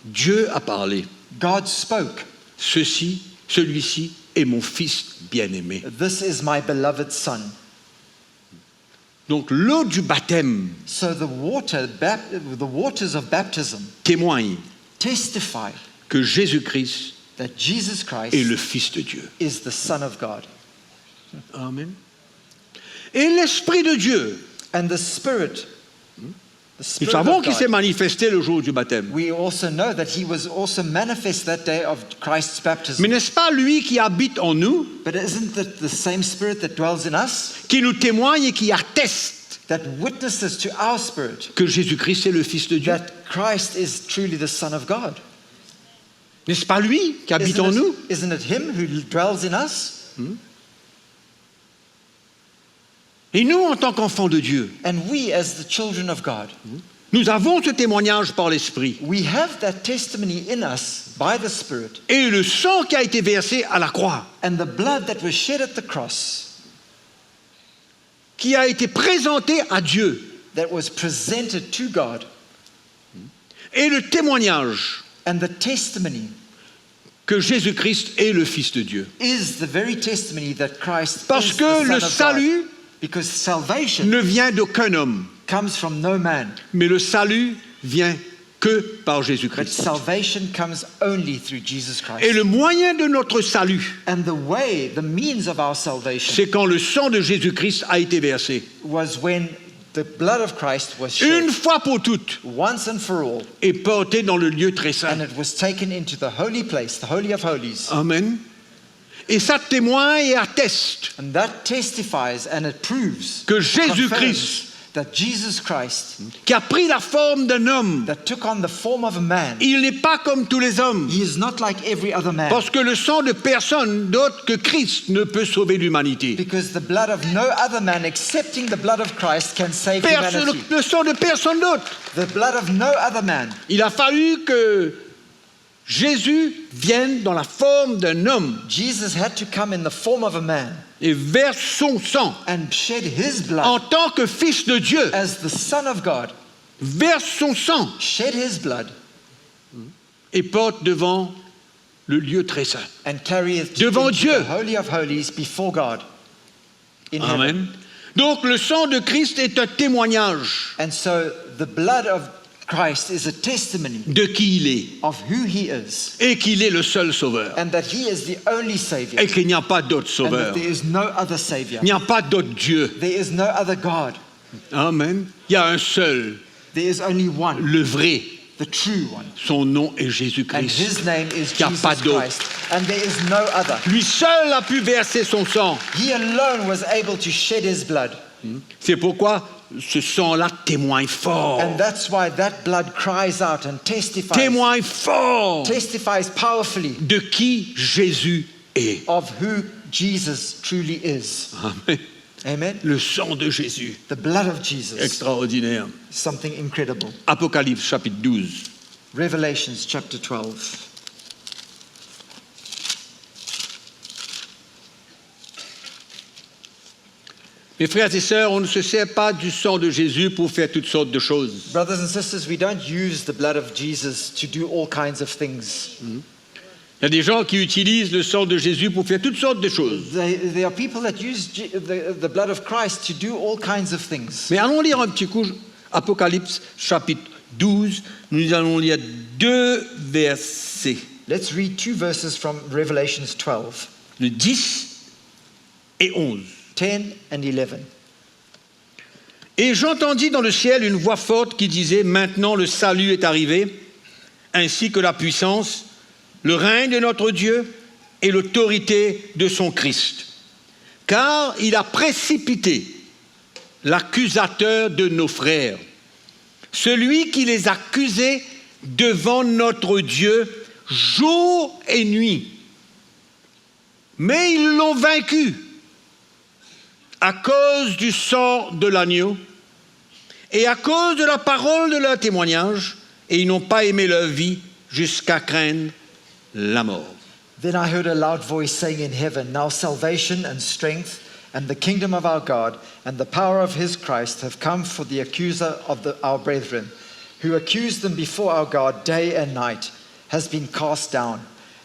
Dieu a parlé. God spoke, Celui-ci est mon Fils bien-aimé. "This is my beloved Son." Donc l'eau du baptême So the waters of baptism témoigne testify que Jésus-Christ that Jesus Christ est le Fils de Dieu. is the Son of God. Amen. Et l'Esprit de Dieu, And the Spirit nous Spirit savons of qu'il s'est God, manifesté le jour du baptême. we also know that he was also manifest that day of Christ's baptism. Mais n'est-ce pas lui qui habite en nous, But isn't that the same Spirit that dwells in us, qui nous témoigne et qui atteste that witnesses to our spirit que Jésus-Christ est le Fils de Dieu? that Christ is truly the Son of God? N'est-ce pas lui qui habite en nous? Isn't it him who dwells in us? Et nous, en tant qu'enfants de Dieu, And we, as the children of God, nous avons ce témoignage par l'Esprit. we have that testimony in us by the Spirit, Et le sang qui a été versé à la croix, and the blood that was shed at the cross, qui a été présenté à Dieu, that was presented to God, et le témoignage and the testimony que Jésus-Christ est le Fils de Dieu. is the very testimony that Christ Parce is que the Son le of God. salut Because salvation ne vient d'aucun homme, comes from no man, mais le salut vient que par but Jésus-Christ. salvation comes only through Jesus Christ. Et le moyen de notre salut, And the means of our salvation c'est quand le sang de Jésus-Christ a été versé. was when The blood of Christ was une shed fois pour toutes, once and for all, et porté dans le lieu très and saint. it was taken into the holy place, the Holy of Holies. Amen. Et ça témoigne et atteste And that testifies and it proves, que confirms Jésus-Christ, that Jesus Christ, qui a pris la forme d'un homme, that took on the form of a man, il n'est pas comme tous les hommes. he is not like every other man. Parce que le sang de personne d'autre que Christ ne peut sauver l'humanité. Because the blood of no other man excepting the blood of Christ can save Personne, humanity. le sang de personne d'autre. The blood of no other man. Il a fallu que Jésus vienne dans la forme d'un homme Jesus had to come in the form of a man et verse son sang and shed his blood en tant que fils de Dieu. as the Son of God, Verse son sang shed his blood et porte devant le lieu très saint. and carry it Devant into Dieu. the Holy of Holies before God in heaven. Amen. Donc le sang de Christ est un témoignage And so the blood of Christ is a testimony de qui il est of who he is et qu'il est le seul sauveur and that he is the only Savior et qu'il n'y a pas d'autre and that sauveur. there is no other Savior. Il n'y a pas d'autre Dieu. There is no other God. Amen. Il y a un seul, There is only one, le vrai. the true one. Son nom est And Jésus-Christ. his name is Il n'y a Jesus pas d'autre. Christ. And there is no other. Lui seul a pu verser son sang. He alone was able to shed his blood. C'est pourquoi ce sang-là témoigne fort. And that's why that blood cries out and Témoigne fort testifies powerfully de qui Jésus est. of who Jesus truly is. Amen. Amen. Le sang de Jésus. The blood of Jesus. Extraordinaire. Something incredible. Apocalypse chapitre 12. Revelations chapter 12. Mes frères et sœurs, on ne se sert pas du sang de Jésus pour faire toutes sortes de choses. Brothers and sisters, we don't use the blood of Jesus to do all kinds of things. Il y a des gens qui utilisent le sang de Jésus pour faire toutes sortes de choses. There are people that use the blood of Christ to do all kinds of things. Mais allons lire un petit coup Apocalypse chapitre 12. Nous allons lire 2 versets, Let's read 2 verses from Revelations 12, le 10 et 11. 10 and 11. Et j'entendis dans le ciel une voix forte qui disait « Maintenant le salut est arrivé, ainsi que la puissance, le règne de notre Dieu et l'autorité de son Christ. Car il a précipité l'accusateur de nos frères, celui qui les accusait devant notre Dieu jour et nuit. Mais ils l'ont vaincu à cause du sang de l'agneau et à cause de la parole de leur témoignage, et ils n'ont pas aimé leur vie jusqu'à craindre la mort. Then I heard a loud voice saying in heaven, Now salvation and strength and the kingdom of our God and the power of his Christ have come, for the accuser of our brethren, who accused them before our God day and night, has been cast down.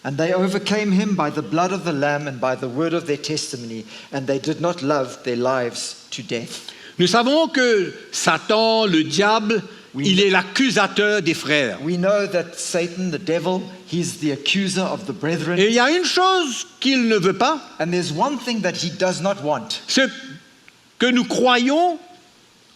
And they overcame him by the blood of the Lamb and by the word of their testimony, and they did not love their lives to death. Nous savons que Satan, le diable, il est l'accusateur des frères. We know that Satan, the devil, he's the accuser of the brethren. Et il y a une chose qu'il ne veut pas, And there's one thing that he does not want, c'est que nous croyons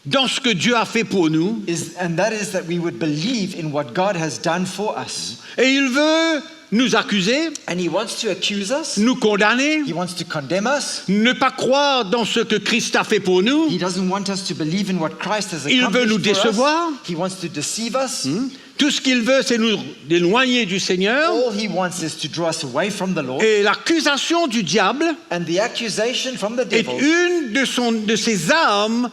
dans ce que Dieu a fait pour nous. and that is that we would believe in what God has done for us. Et il veut nous accuser, And he wants to accuse us. nous condamner, He wants to condemn us. ne pas croire dans ce que Christ a fait pour nous. He doesn't want us to believe in what Christ has Il veut nous accomplished for décevoir. us. He wants to deceive us. Tout ce qu'il veut, c'est nous éloigner du Seigneur. All he wants is to draw us away from the Lord. Et l'accusation du diable And the accusation from the est devil une de ses armes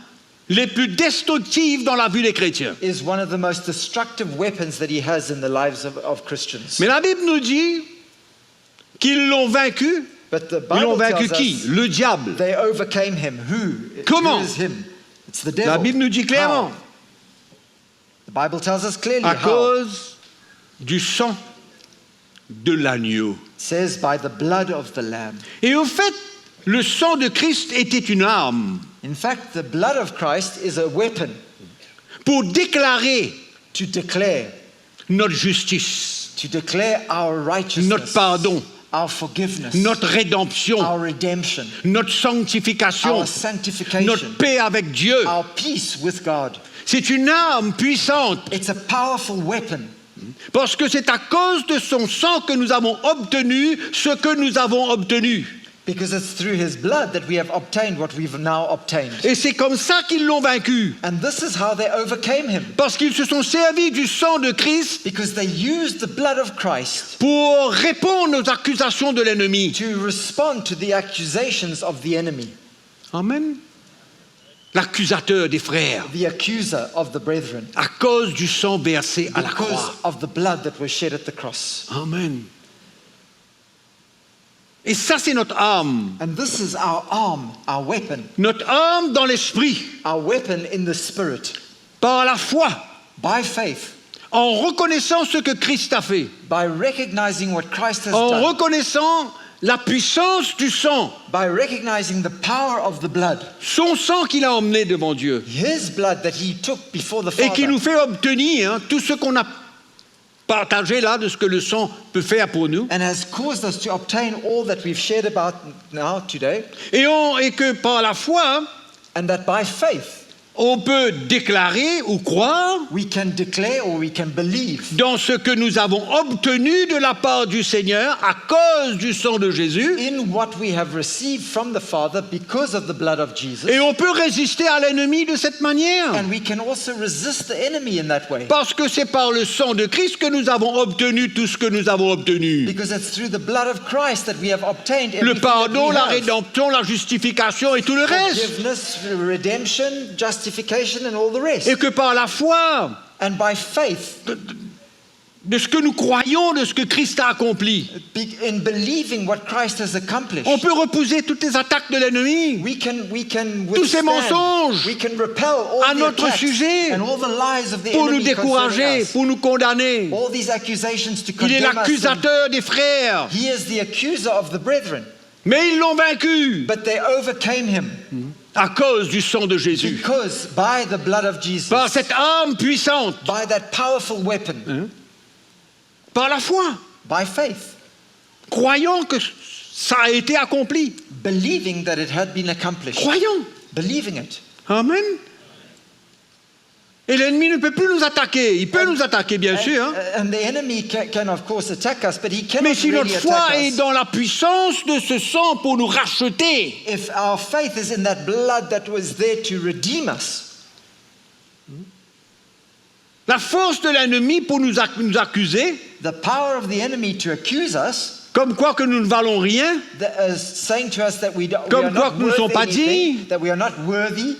les plus destructives dans la vie des chrétiens. is one of the most destructive weapons that he has in the lives of Christians. Mais la Bible nous dit qu'ils l'ont vaincu. But the Ils l'ont Bible vaincu tells qui? us Le diable. they overcame him. Who? Comment? Who is him? It's the devil. La Bible nous dit clairement, How? The Bible tells us clearly à how. cause du sang de l'agneau. It says by the blood of the Lamb. Et au fait, le sang de Christ était une arme In fact, the blood of Christ is a weapon pour déclarer to declare notre justice, our righteousness, notre pardon, our forgiveness, notre rédemption, our redemption, notre sanctification, our sanctification, notre paix avec Dieu. our peace with God. C'est une arme puissante It's a powerful weapon parce que c'est à cause de son sang que nous avons obtenu ce que nous avons obtenu. because it's through his blood that we have obtained what we've now obtained. Et c'est comme ça qu'ils l'ont vaincu. And this is how they overcame him, Parce qu'ils se sont servis du sang de Christ because they used the blood of Christ pour répondre aux accusations de l'ennemi. to respond to the accusations of the enemy, Amen. L'accusateur des frères, the accuser of the brethren, à cause du sang versé à la because croix. of the blood that was shed at the cross. Amen. Et ça, c'est notre arme. And this is our arm, our weapon, Notre arme dans l'esprit, our weapon in the spirit, par la foi, by faith, en reconnaissant ce que Christ a fait, by recognizing what Christ has en done, reconnaissant la puissance du sang, by recognizing the power of the blood, son sang qu'il a emmené devant Dieu, his blood that he took before the et qui Father, nous fait obtenir tout ce qu'on a partagé là de ce que le sang peut faire pour nous, and has caused us to obtain all that we've shared about now today, et que par la foi, and that by faith on peut déclarer ou croire we can declare or we can believe dans ce que nous avons obtenu de la part du Seigneur à cause du sang de Jésus, in what we have received from the Father because of the blood of Jesus, et on peut résister à l'ennemi de cette manière. and we can also resist the enemy in that way, Parce que c'est par le sang de Christ que nous avons obtenu tout ce que nous avons obtenu. because it's through the blood of Christ that we have obtained Le everything that pardon, we la have. rédemption, la justification et tout le reste. Forgiveness, redemption, justification, and all the rest. Et que par la foi, And by faith, de ce que nous croyons, de ce que Christ a accompli, in believing what Christ has accomplished, on peut repousser toutes les attaques de l'ennemi. we can Tous ces withstand, mensonges we can repel all à the notre attacks sujet and all the lies of the pour nous enemy concerning décourager, us. pour nous condamner. All these accusations to Il est condemn us. l'accusateur des frères. He is the accuser of the brethren, Mais ils l'ont vaincu but they overcame him à cause du sang de Jésus. because by the blood of Jesus, Par cette arme puissante, by that powerful weapon, par la foi, by faith, croyons que ça a été accompli. believing that it had been accomplished, Croyons. believing it. Amen. Et l'ennemi ne peut plus nous attaquer. Il peut nous attaquer, bien sûr. Hein. And the enemy can of course attack us, but he cannot Mais si really notre foi attack est us. dans la puissance de ce sang pour nous racheter, If our faith is in that blood that was there to redeem us, la force de l'ennemi pour nous accuser, the power of the enemy to accuse us, comme quoi que nous ne valons rien, saying to us that we are Comme quoi not que nous ne sommes worthy pas anything, dignes. that we are not worthy,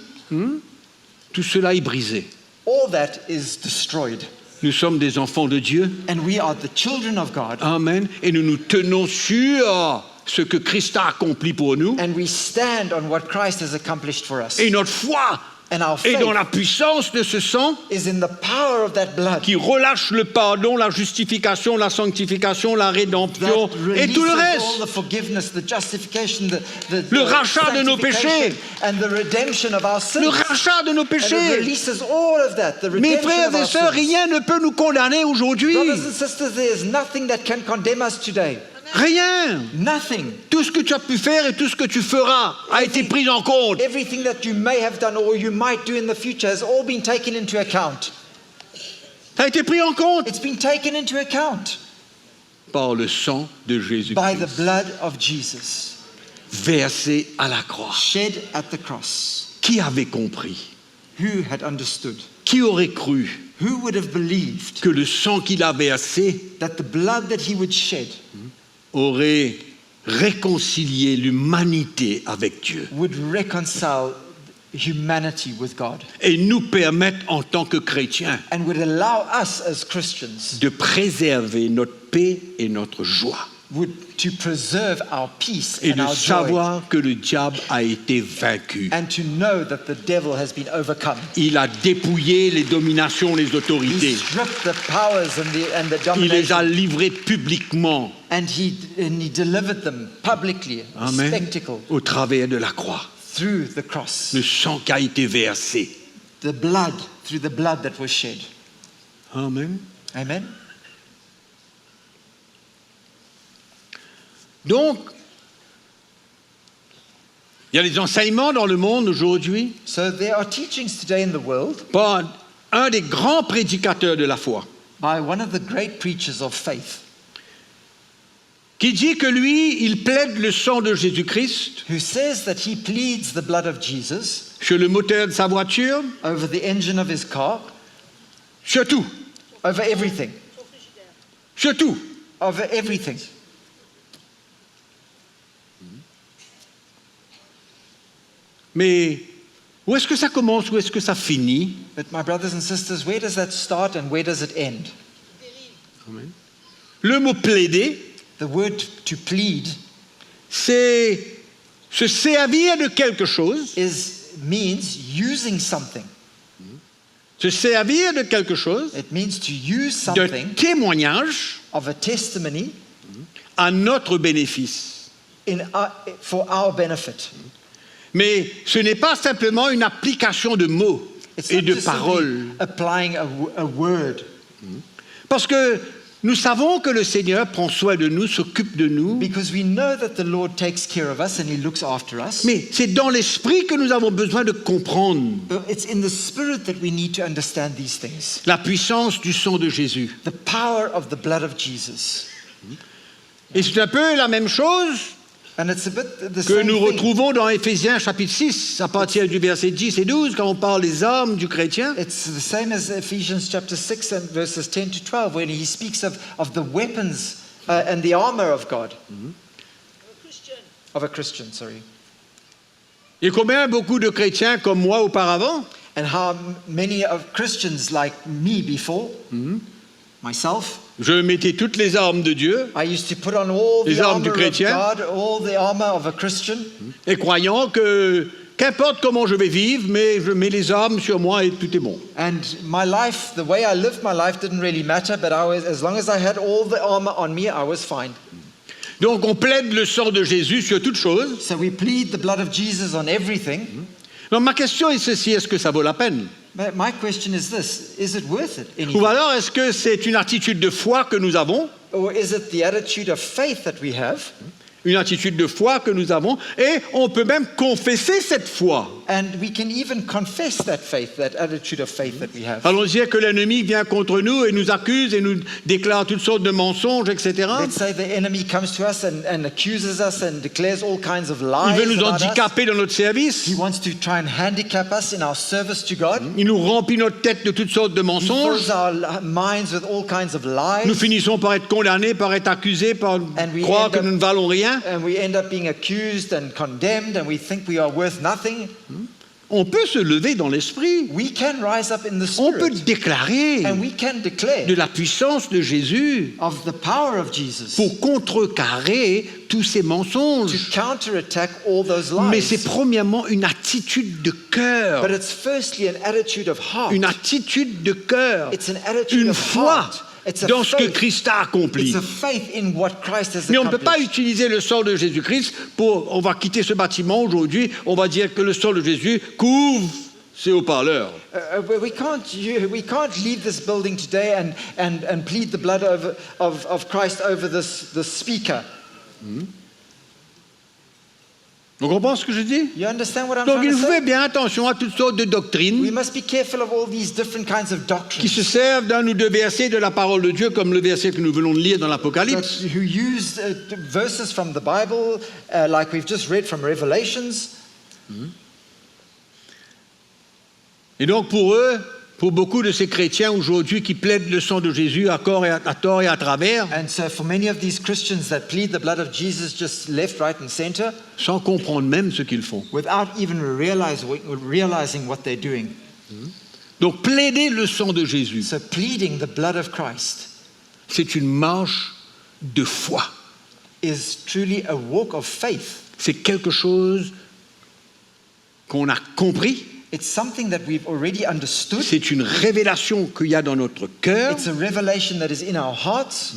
tout cela est brisé. all that is destroyed. Nous sommes des enfants de Dieu. And we are the children of God, Amen. Et nous nous tenons sur ce que Christ a accompli pour nous. and we stand on what Christ has accomplished for us. Et notre foi And our est faith dans la puissance de ce sang is in the power of that blood qui relâche le pardon, la justification, la sanctification, la rédemption that et tout le releases reste. all the forgiveness, the justification, Le rachat de nos péchés. and the redemption of our sins. Le rachat de nos And it péchés. releases all of that, the Mes redemption frères of et our sœurs, sins. rien ne peut nous condamner aujourd'hui. Brothers and sisters, there is nothing that can condemn us today. Rien. Nothing. Tout ce que tu as pu faire et tout ce que tu feras a été pris en compte. Everything that you may have done or you might do in the future has all been taken into account. Ça a été pris en compte It's been taken into account par le sang de Jésus by the blood of Jesus, versé à la croix. shed at the cross. Qui avait compris? Who had understood? Qui aurait cru Who would have believed que le sang qu'il a versé that the blood that he would shed aurait réconcilié l'humanité avec Dieu would reconcile humanity with God et nous permettre en tant que chrétiens and would allow us as Christians de préserver notre paix et notre joie to preserve our peace et and de our joy savoir que le diable a été vaincu. and to know that the devil has been overcome. Il a dépouillé les dominations, les He autorités. stripped the powers and the Il les a domination livrés publiquement. and he delivered them publicly, a Amen. spectacle, Au travers de la croix. through the cross. Le sang qui a été versé. The blood, through the blood that was shed. Amen. Amen. Donc, il y a des enseignements dans le monde aujourd'hui So there are teachings today in the world par un des grands prédicateurs de la foi by one of the great preachers of faith qui dit que lui, il plaide le sang de Jésus-Christ who says that he pleads the blood of Jesus sur le moteur de sa voiture, over the engine of his car, sur tout, over everything, sur tout. over everything. Mais où est-ce que ça commence, où est-ce que ça finit? But my brothers and sisters, where does that start and where does it end? Le mot plaider, The word to plead c'est se servir de quelque chose, means using something. se servir de quelque chose, It means to use de something témoignage of a testimony à notre bénéfice. for our benefit. Mais ce n'est pas simplement une application de mots It's et not de just paroles. simply applying a word. Parce que nous savons que le Seigneur prend soin de nous, s'occupe de nous, Because we know that the Lord takes care of us and He looks after us. mais c'est dans l'esprit que nous avons besoin de comprendre But it's in the spirit that we need to understand these things. la puissance du sang de Jésus. The power of the blood of Jesus. Et c'est un peu la même chose And it's a bit the que same nous thing. retrouvons dans Éphésiens chapitre 6, à partir du verset 10 et 12, quand on parle des armes du chrétien. It's the same as Ephesians chapter 6 and verses 10 to 12, when he speaks of the weapons and the armor of God. Of a Christian, sorry. Et combien beaucoup de chrétiens comme moi auparavant And how many of Christians like me before, myself, je mettais toutes les armes de Dieu I used to put on all Les the armes du armor of chrétien. God, all the armor of a Christian, et croyant que qu'importe comment je vais vivre, mais je mets les armes sur moi et tout est bon. and my life, the way I lived my life didn't really matter, but as long as I had all the armor on me, I was fine. Donc on plaide le sang de Jésus sur toute chose. So we plead the blood of Jesus on everything. Donc ma question est ceci, est-ce que ça vaut la peine? But my question is this, is it worth it? Ou Anything? alors est-ce que c'est une attitude de foi que nous avons? Or is it the attitude of faith that we have? Une attitude de foi que nous avons, et on peut même confesser cette foi. And we can even confess that faith, that attitude of faith that we have. Allons dire que l'ennemi vient contre nous et nous accuse et nous déclare toutes sortes de mensonges, etc. Let's say the enemy comes to us and accuses us and declares all kinds of Il lies veut nous about us. handicaper dans notre service. He wants to try and handicap us in our service to God. Il nous remplit notre tête de toutes sortes de He mensonges. fills our minds with all kinds of lies. Nous finissons par être condamnés, par être accusés, par we croire end que up- nous ne valons rien. And we end up being accused and condemned and we think we are worth nothing. On peut se lever dans l'esprit. We can rise up in the On peut spirit déclarer and we can declare de la puissance de Jésus of the power of Jesus pour contrecarrer tous ces to mensonges. counterattack all those Mais lies. c'est premièrement une attitude de cœur. But it's firstly an attitude of heart. Une attitude de cœur. It's an attitude Une of foi heart. It's a dans ce que faith. Christ a accompli. It's a faith in what Christ has Mais on ne peut pas accomplished. utiliser le sang de Jésus-Christ pour... On va quitter ce bâtiment aujourd'hui, on va dire que le sang de Jésus couvre ces haut-parleurs. We can't leave this building today and plead the blood of Christ over this speaker. On comprend ce que je dis? You understand what I'm Donc trying il to fait say? bien attention à toutes sortes de We doctrines must be careful of all these different kinds of qui doctrines se servent d'un ou deux versets de la parole de Dieu, comme le verset que nous venons de lire dans l'Apocalypse. who use verses from the Bible, like we've just read from Revelations. Et donc pour eux, pour beaucoup de ces chrétiens aujourd'hui qui plaident le sang de Jésus à tort et à travers, And so for many of these Christians that plead the blood of Jesus just left, right and center, sans comprendre même ce qu'ils font. without even realizing what they're doing. Donc plaider le sang de Jésus, So pleading the blood of Christ c'est une marche de foi. is truly a walk of faith. C'est quelque chose qu'on a compris. It's something that we've already understood. C'est une révélation qu'il y a dans notre cœur, It's a revelation that is in our hearts,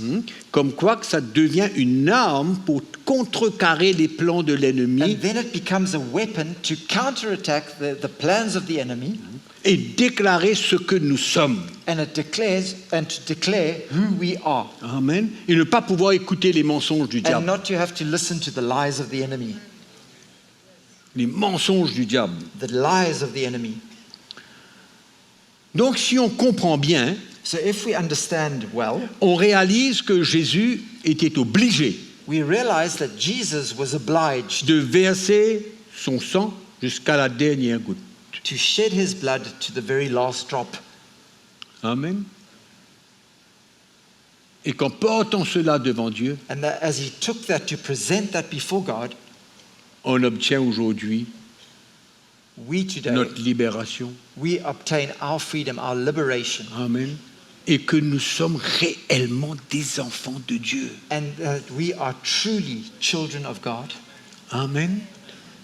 comme quoi que ça devient une arme pour contrecarrer les plans de l'ennemi And then it becomes a weapon to counterattack the plans of the enemy, et déclarer ce que nous sommes. and it declares and to declare who we are, Amen. Et ne pas pouvoir écouter les mensonges du and diable. not to have to listen to the lies of the enemy. Les mensonges du diable. The lies of the enemy. Donc si on comprend bien, So if we understand well, on réalise que Jésus était obligé we realize that Jesus was obliged de verser son sang jusqu'à la dernière goutte. to shed his blood to the very last drop. Amen. Et qu'en portant cela devant Dieu, And that as he took that to present that before God, on obtient aujourd'hui we today, notre libération. we obtain our freedom, our liberation, Amen. Et que nous sommes réellement des enfants de Dieu. and that we are truly children of God. Amen.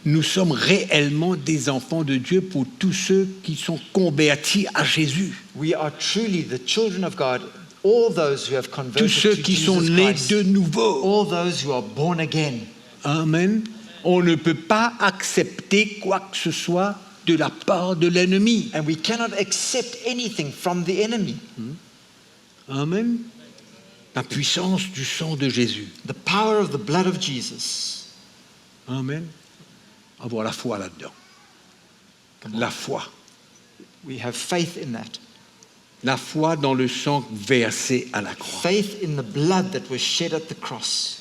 Nous sommes réellement des enfants de Dieu pour tous ceux qui sont convertis à Jésus. We are truly the children of God, all those who have Tous converted ceux to qui sont Jesus nés Christ, de nouveau. all those who are born again. Amen. On ne peut pas accepter quoi que ce soit de la part de l'ennemi. And we cannot accept anything from the enemy. Amen. La puissance du sang de Jésus. The power of the blood of Jesus. Amen. Avoir la foi là-dedans. La foi. We have faith in that. La foi dans le sang versé à la croix. Faith in the blood that was shed at the cross.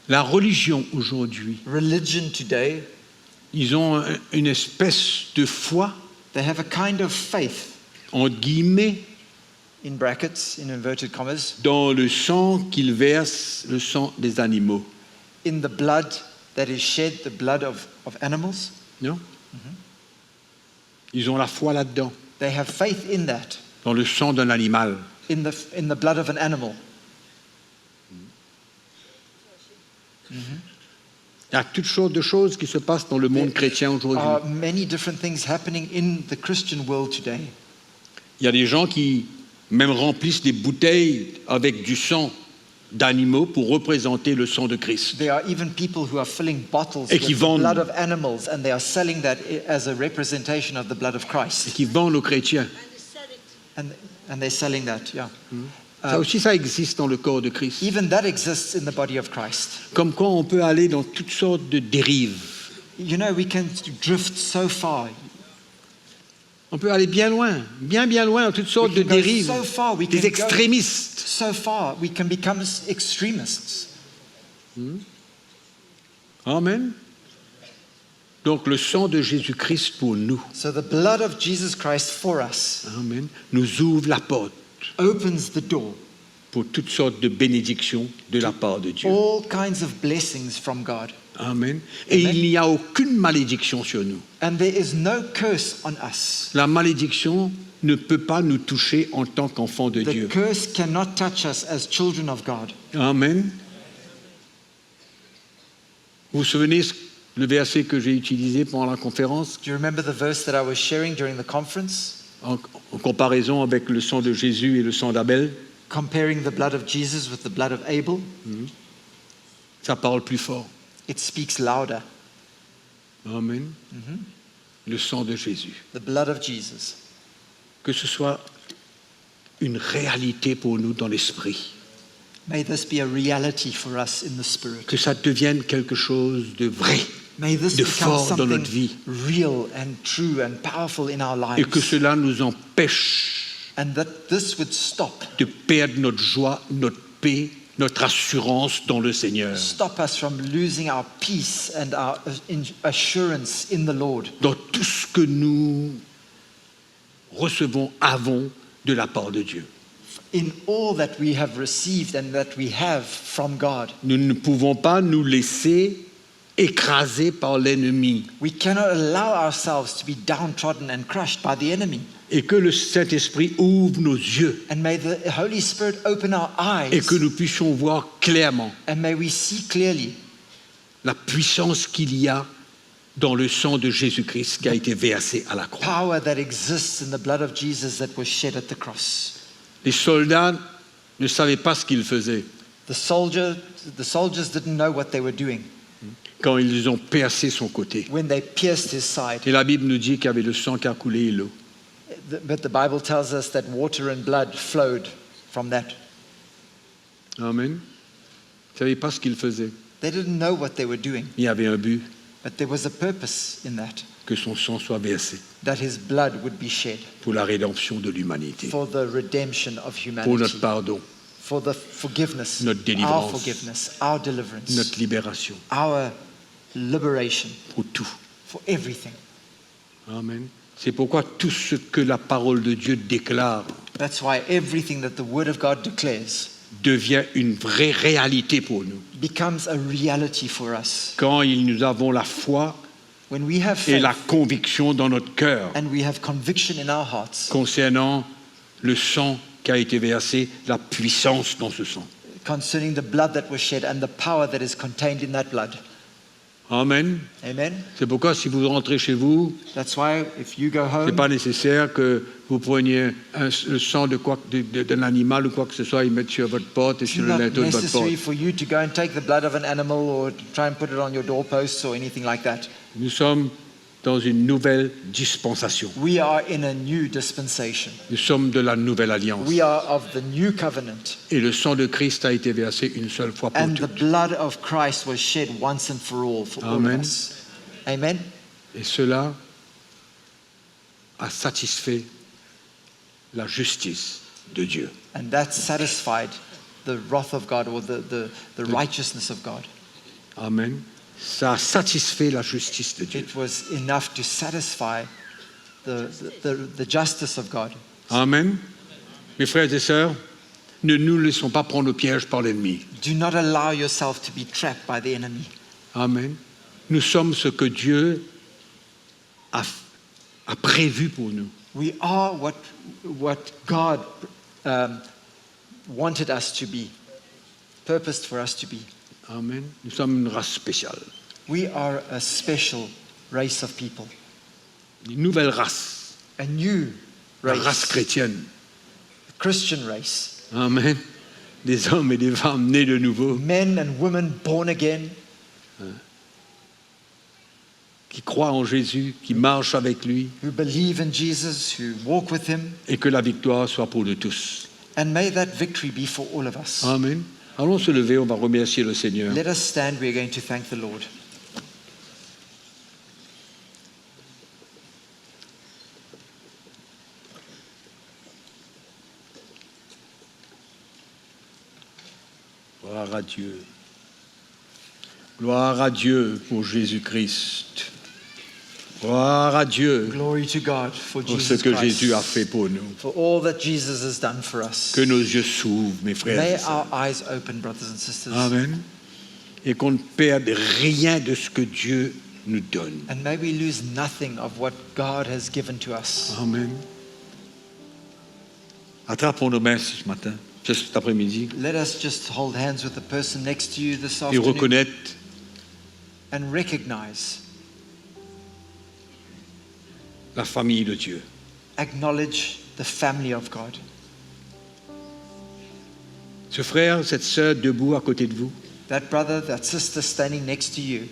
La religion aujourd'hui, Religion today, ils ont une espèce de foi, they have a kind of faith, entre guillemets, in brackets, in inverted commas, dans le sang qu'ils versent, le sang des animaux. in the blood that is shed, the blood of animals. Non? Ils ont la foi là-dedans, They have faith in that, dans le sang d'un animal. in the blood of an animal. Il y a toutes sortes de choses qui se passent dans le monde chrétien aujourd'hui. There are many different things happening in the Christian world today. Il y a des gens qui même remplissent des bouteilles avec du sang d'animaux pour représenter le sang de Christ. There are even people who are filling bottles Et qui with the vendent. blood of animals, and they are selling that as a representation of the blood of Et Christ. qui vendent aux chrétiens. And they're selling that, yeah. Ça aussi, ça existe dans le corps de Christ. Even that exists in the body of Christ. Comme quoi on peut aller dans toutes sortes de dérives. You know, we can drift so far. On peut aller bien loin loin dans toutes sortes We de can go dérives. so far, we can Des go- extrémistes. So far, we can become extremists. Amen. Donc le sang de Jésus-Christ pour nous, So the blood of Jesus Christ for us amen, nous ouvre la porte opens the door. pour toutes sortes de bénédictions de la part de Dieu. All kinds of blessings from God. Amen. Et Amen. il n'y a aucune malédiction sur nous. And there is no curse on us. La malédiction ne peut pas nous toucher en tant qu'enfants de The Dieu. curse cannot touch us as children of God. Amen. Vous vous souvenez le verset que j'ai utilisé pendant la conférence Do you remember the verse that I was sharing during the conference? en comparaison avec le sang de Jésus et le sang d'Abel? Comparing the blood of Jesus with the blood of Abel? Ça parle plus fort. It speaks louder. Amen. Le sang de Jésus. The blood of Jesus. Que ce soit une réalité pour nous dans l'esprit. May this be a reality for us in the Spirit. Que ça devienne quelque chose de vrai May this de become fort dans notre something vie. real and true and powerful in our Et que lives. cela nous empêche And that this would stop de perdre notre joie, notre paix, notre assurance dans le Seigneur. stop us from losing our peace and our assurance in the Lord. Dans tout ce que nous recevons, avons de la part de Dieu. In all that we have received and that we have from God. Nous ne pouvons pas nous laisser écraser par l'ennemi. We cannot allow ourselves to be downtrodden and crushed by the enemy. Et que le Saint-Esprit ouvre nos yeux And may the Holy Spirit open our et eyes, que nous puissions voir clairement and may we see clearly la puissance qu'il y a dans le sang de Jésus-Christ qui a été versé à la croix. power that exists in the blood of Jesus that was shed at the cross. Les soldats ne savaient pas ce qu'ils faisaient. The soldiers didn't know what they were doing. quand ils ont percé son côté. when they pierced his side. Et la Bible nous dit qu'il y avait le sang qui a coulé et l'eau. But the Bible tells us that water and blood flowed from that. Amen. Ils ne savaient pas ce qu'ils faisaient. They didn't know what they were doing, Il y avait un but, but there was a purpose in that, que son sang soit versé that his blood would be shed pour la rédemption de l'humanité, for the redemption of pour notre humanity, pardon, for the forgiveness, notre our délivrance, forgiveness, our deliverance, notre libération, our liberation, pour tout. for everything. Amen. C'est pourquoi tout ce que la parole de Dieu déclare That's why everything that the Word of God declares devient une vraie réalité pour nous. becomes a reality for us. Quand nous avons la foi When we have et faith la conviction dans notre cœur and we have conviction in our hearts concernant le sang qui a été versé, la puissance dans ce sang. concerning the blood that was shed and the power that is contained in that blood. Amen. Amen. C'est pourquoi si vous rentrez chez vous, That's why if you go ce n'est home, pas nécessaire que vous preniez le sang d'un animal ou quoi que ce soit et mettre sur votre porte et it's sur le not linteau de votre porte. necessary for you to go and take the blood of an animal or to try and put it on your doorposts or anything like that. Nous sommes dans une nouvelle dispensation. We are in a new dispensation. Nous sommes de la nouvelle alliance. We are of the new covenant. Et le sang de Christ a été versé une seule fois pour And the toutes. blood of Christ was shed once and for all Amen. of us. Amen. Et cela a satisfait la justice de Dieu. And that satisfied the wrath of God or the righteousness of God. Amen. Ça a satisfait la justice de Dieu. It was enough to satisfy the justice of God. Amen. Mes frères et sœurs, ne nous laissons pas prendre au piège par l'ennemi. Do not allow yourself to be trapped by the enemy. Amen. Nous sommes ce que Dieu a prévu pour nous. We are what God wanted us to be, purposed for us to be. Amen. Nous sommes une race spéciale. We are a special race of people, Une nouvelle race. a new La race race, chrétienne. Christian race. Amen. Des hommes et des femmes nés de nouveau, Men and women born again, qui croient en Jésus, qui marchent avec lui, who believe in Jesus, who walk with him, et que la victoire soit pour nous tous. and may that victory be for all of us. Amen. Allons se lever, on va remercier le Seigneur. Let us stand, we are going to thank the Lord. Gloire à Dieu. Gloire à Dieu pour Jésus-Christ. Gloire à Dieu Glory to God for pour ce Jesus que Jésus a Christ, fait pour nous. for all that Jesus has done for us. Que nos yeux s'ouvrent, mes frères May et sœurs. our eyes open, brothers and sisters, Amen. Et qu'on ne perde rien de ce que Dieu nous donne. and may we lose nothing of what God has given to us. Amen. Attrapons nos mains ce matin, cet après-midi, Let us just hold hands with the person next to you this et afternoon reconnaître and recognize, la famille de Dieu. acknowledge the family of God. Ce frère, cette sœur debout à côté de vous, That brother, that sister standing next to you,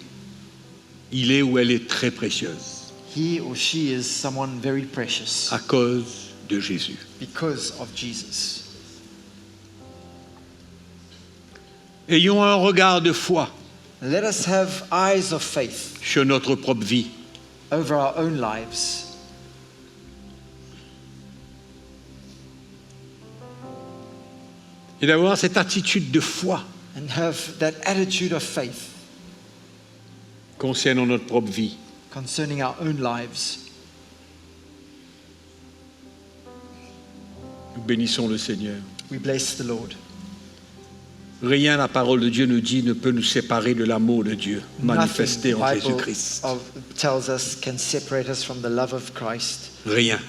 il est ou elle est très précieuse he or she is someone very precious à cause de Jésus. because of Jesus. Ayons un regard de foi Let us have eyes of faith sur notre propre vie. over our own lives. Et d'avoir cette attitude de foi And have that attitude of faith concernant notre propre vie. concerning our own lives. Nous bénissons le Seigneur. We bless the Lord. Rien, la parole de Dieu nous dit, ne peut nous séparer de l'amour de Dieu manifesté Nothing, en the Bible Jésus-Christ. tells us, can separate us from the love of Christ, Rien.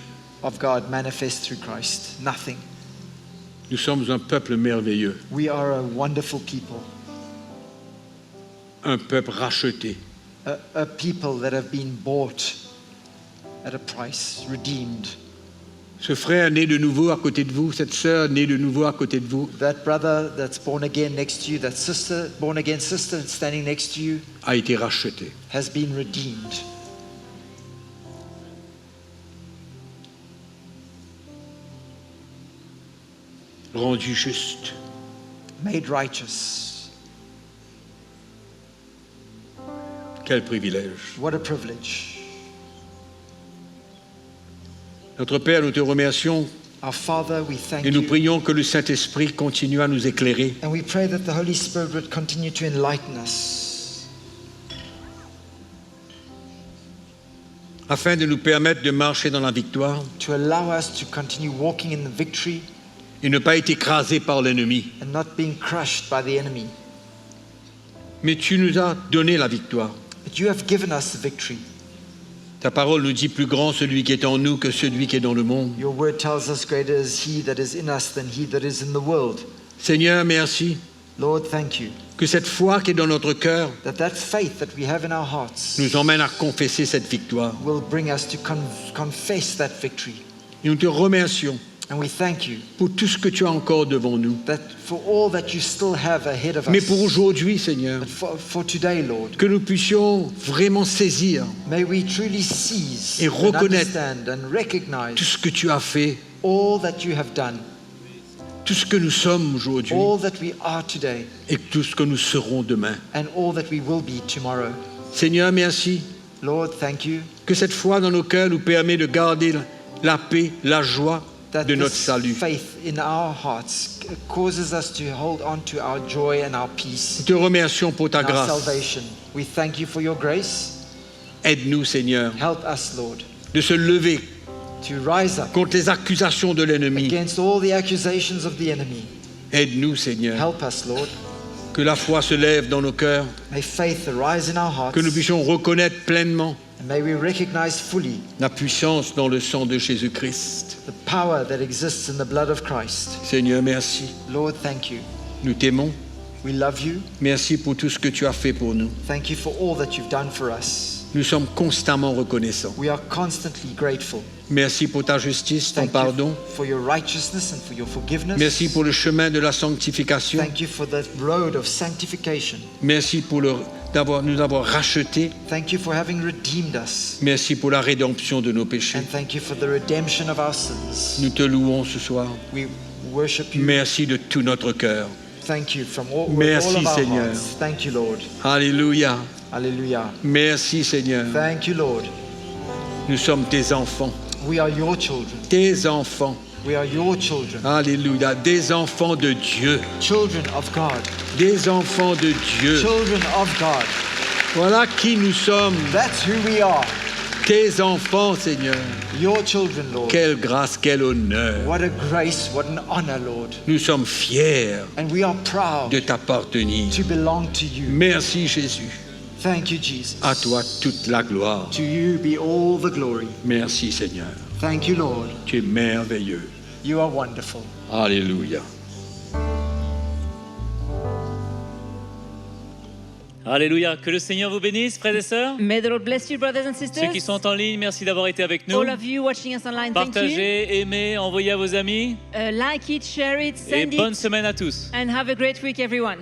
of God manifest through Christ. Nothing. Nous sommes un peuple merveilleux, We are a wonderful people, un peuple racheté, a people that have been bought at a price, redeemed. Ce frère né de nouveau à côté de vous, cette sœur née de nouveau à côté de vous, That brother that's born again next to you, that sister, born again sister standing next to you, a été racheté. has been redeemed. Rendu juste. Made righteous. Quel privilège. What a privilege. Notre Père, nous te remercions Our Father, we thank et nous you. prions que le Saint-Esprit continue à nous éclairer, And we pray that the Holy Spirit would continue to enlighten us, afin de nous permettre de marcher dans la victoire to allow us to continue walking in the victory et ne pas être écrasés par l'ennemi. and not being crushed by the enemy. Mais tu nous as donné la victoire. But you have given us the victory. Ta parole nous dit plus grand celui qui est en nous que celui qui est dans le monde. Your word tells us greater is he that is in us than he that is in the world. Seigneur, merci Lord, thank you que cette foi qui est dans notre cœur that faith that we have in our hearts nous emmène à confesser cette victoire. will bring us to confess that victory. Et nous te remercions And we thank you pour tout ce que tu as encore devant nous. that for all that you still have ahead of Mais us. pour aujourd'hui, Seigneur, But for today, Lord, que nous puissions vraiment saisir may we truly seize Et and reconnaître understand and recognize tout ce que tu as fait, all that you have done, tout ce que nous sommes aujourd'hui all that we are today, et tout ce que nous serons demain. and all that we will be tomorrow. Seigneur, merci Lord, thank you que cette foi dans nos cœurs nous permet de garder la paix, la joie that de notre this salut. faith in our hearts causes us to hold on to our joy and our peace, Nous te remercions pour ta and our grâce. salvation. We thank you for your grace. Aide-nous, Seigneur, Help us, Lord, de se lever to rise up contre les accusations de l'ennemi. against all the accusations of the enemy. Aide-nous, Seigneur, Help us, Lord. que la foi se lève dans nos cœurs, May faith arise in our hearts, que nous puissions reconnaître pleinement and may we recognize fully la puissance dans le sang de Jésus-Christ. the power that exists in the blood of Christ. Seigneur, merci. Lord, thank you. Nous t'aimons. We love you. Merci pour tout ce que tu as fait pour nous. Thank you for all that you've done for us. Nous sommes constamment reconnaissants. We are constantly grateful. Merci pour ta justice, ton Thank pardon. you for your righteousness and for your forgiveness. Merci pour le chemin de la sanctification. Thank you for the road of sanctification. Merci pour nous avoir rachetés. Thank you for having redeemed us. Merci pour la rédemption de nos péchés. And thank you for the redemption of our sins. Nous te louons ce soir. We worship you. Merci de tout notre cœur. Thank you from all, with Merci, all of our Seigneur. hearts. Thank you, Lord. Alléluia. Hallelujah. Merci, Seigneur. Thank you, Lord. Nous sommes tes enfants. We are your children. Tes enfants. We are your children. Alléluia. Des enfants de Dieu. Children of God. Des enfants de Dieu. Children of God. Voilà qui nous sommes. That's who we are. Tes enfants, Seigneur. Your children, Lord. Quelle grâce, quel honneur. What a grace, what an honor, Lord. Nous sommes fiers And we are proud de t'appartenir. to belong to you. Merci, Jésus. Thank you, Jesus. À toi toute la gloire. To you be all the glory. Merci, Seigneur. Thank you, Lord. Tu es merveilleux. You are wonderful. Alléluia. Alléluia. Que le Seigneur vous bénisse, frères et sœurs. May the Lord bless you, brothers and Ceux qui sisters. sont en ligne, merci d'avoir été avec nous. All of you watching us online, thank you. Partagez, aimez, envoyez à vos amis. Like it, share it, Et send bonne it, semaine à tous. and have a great week, everyone.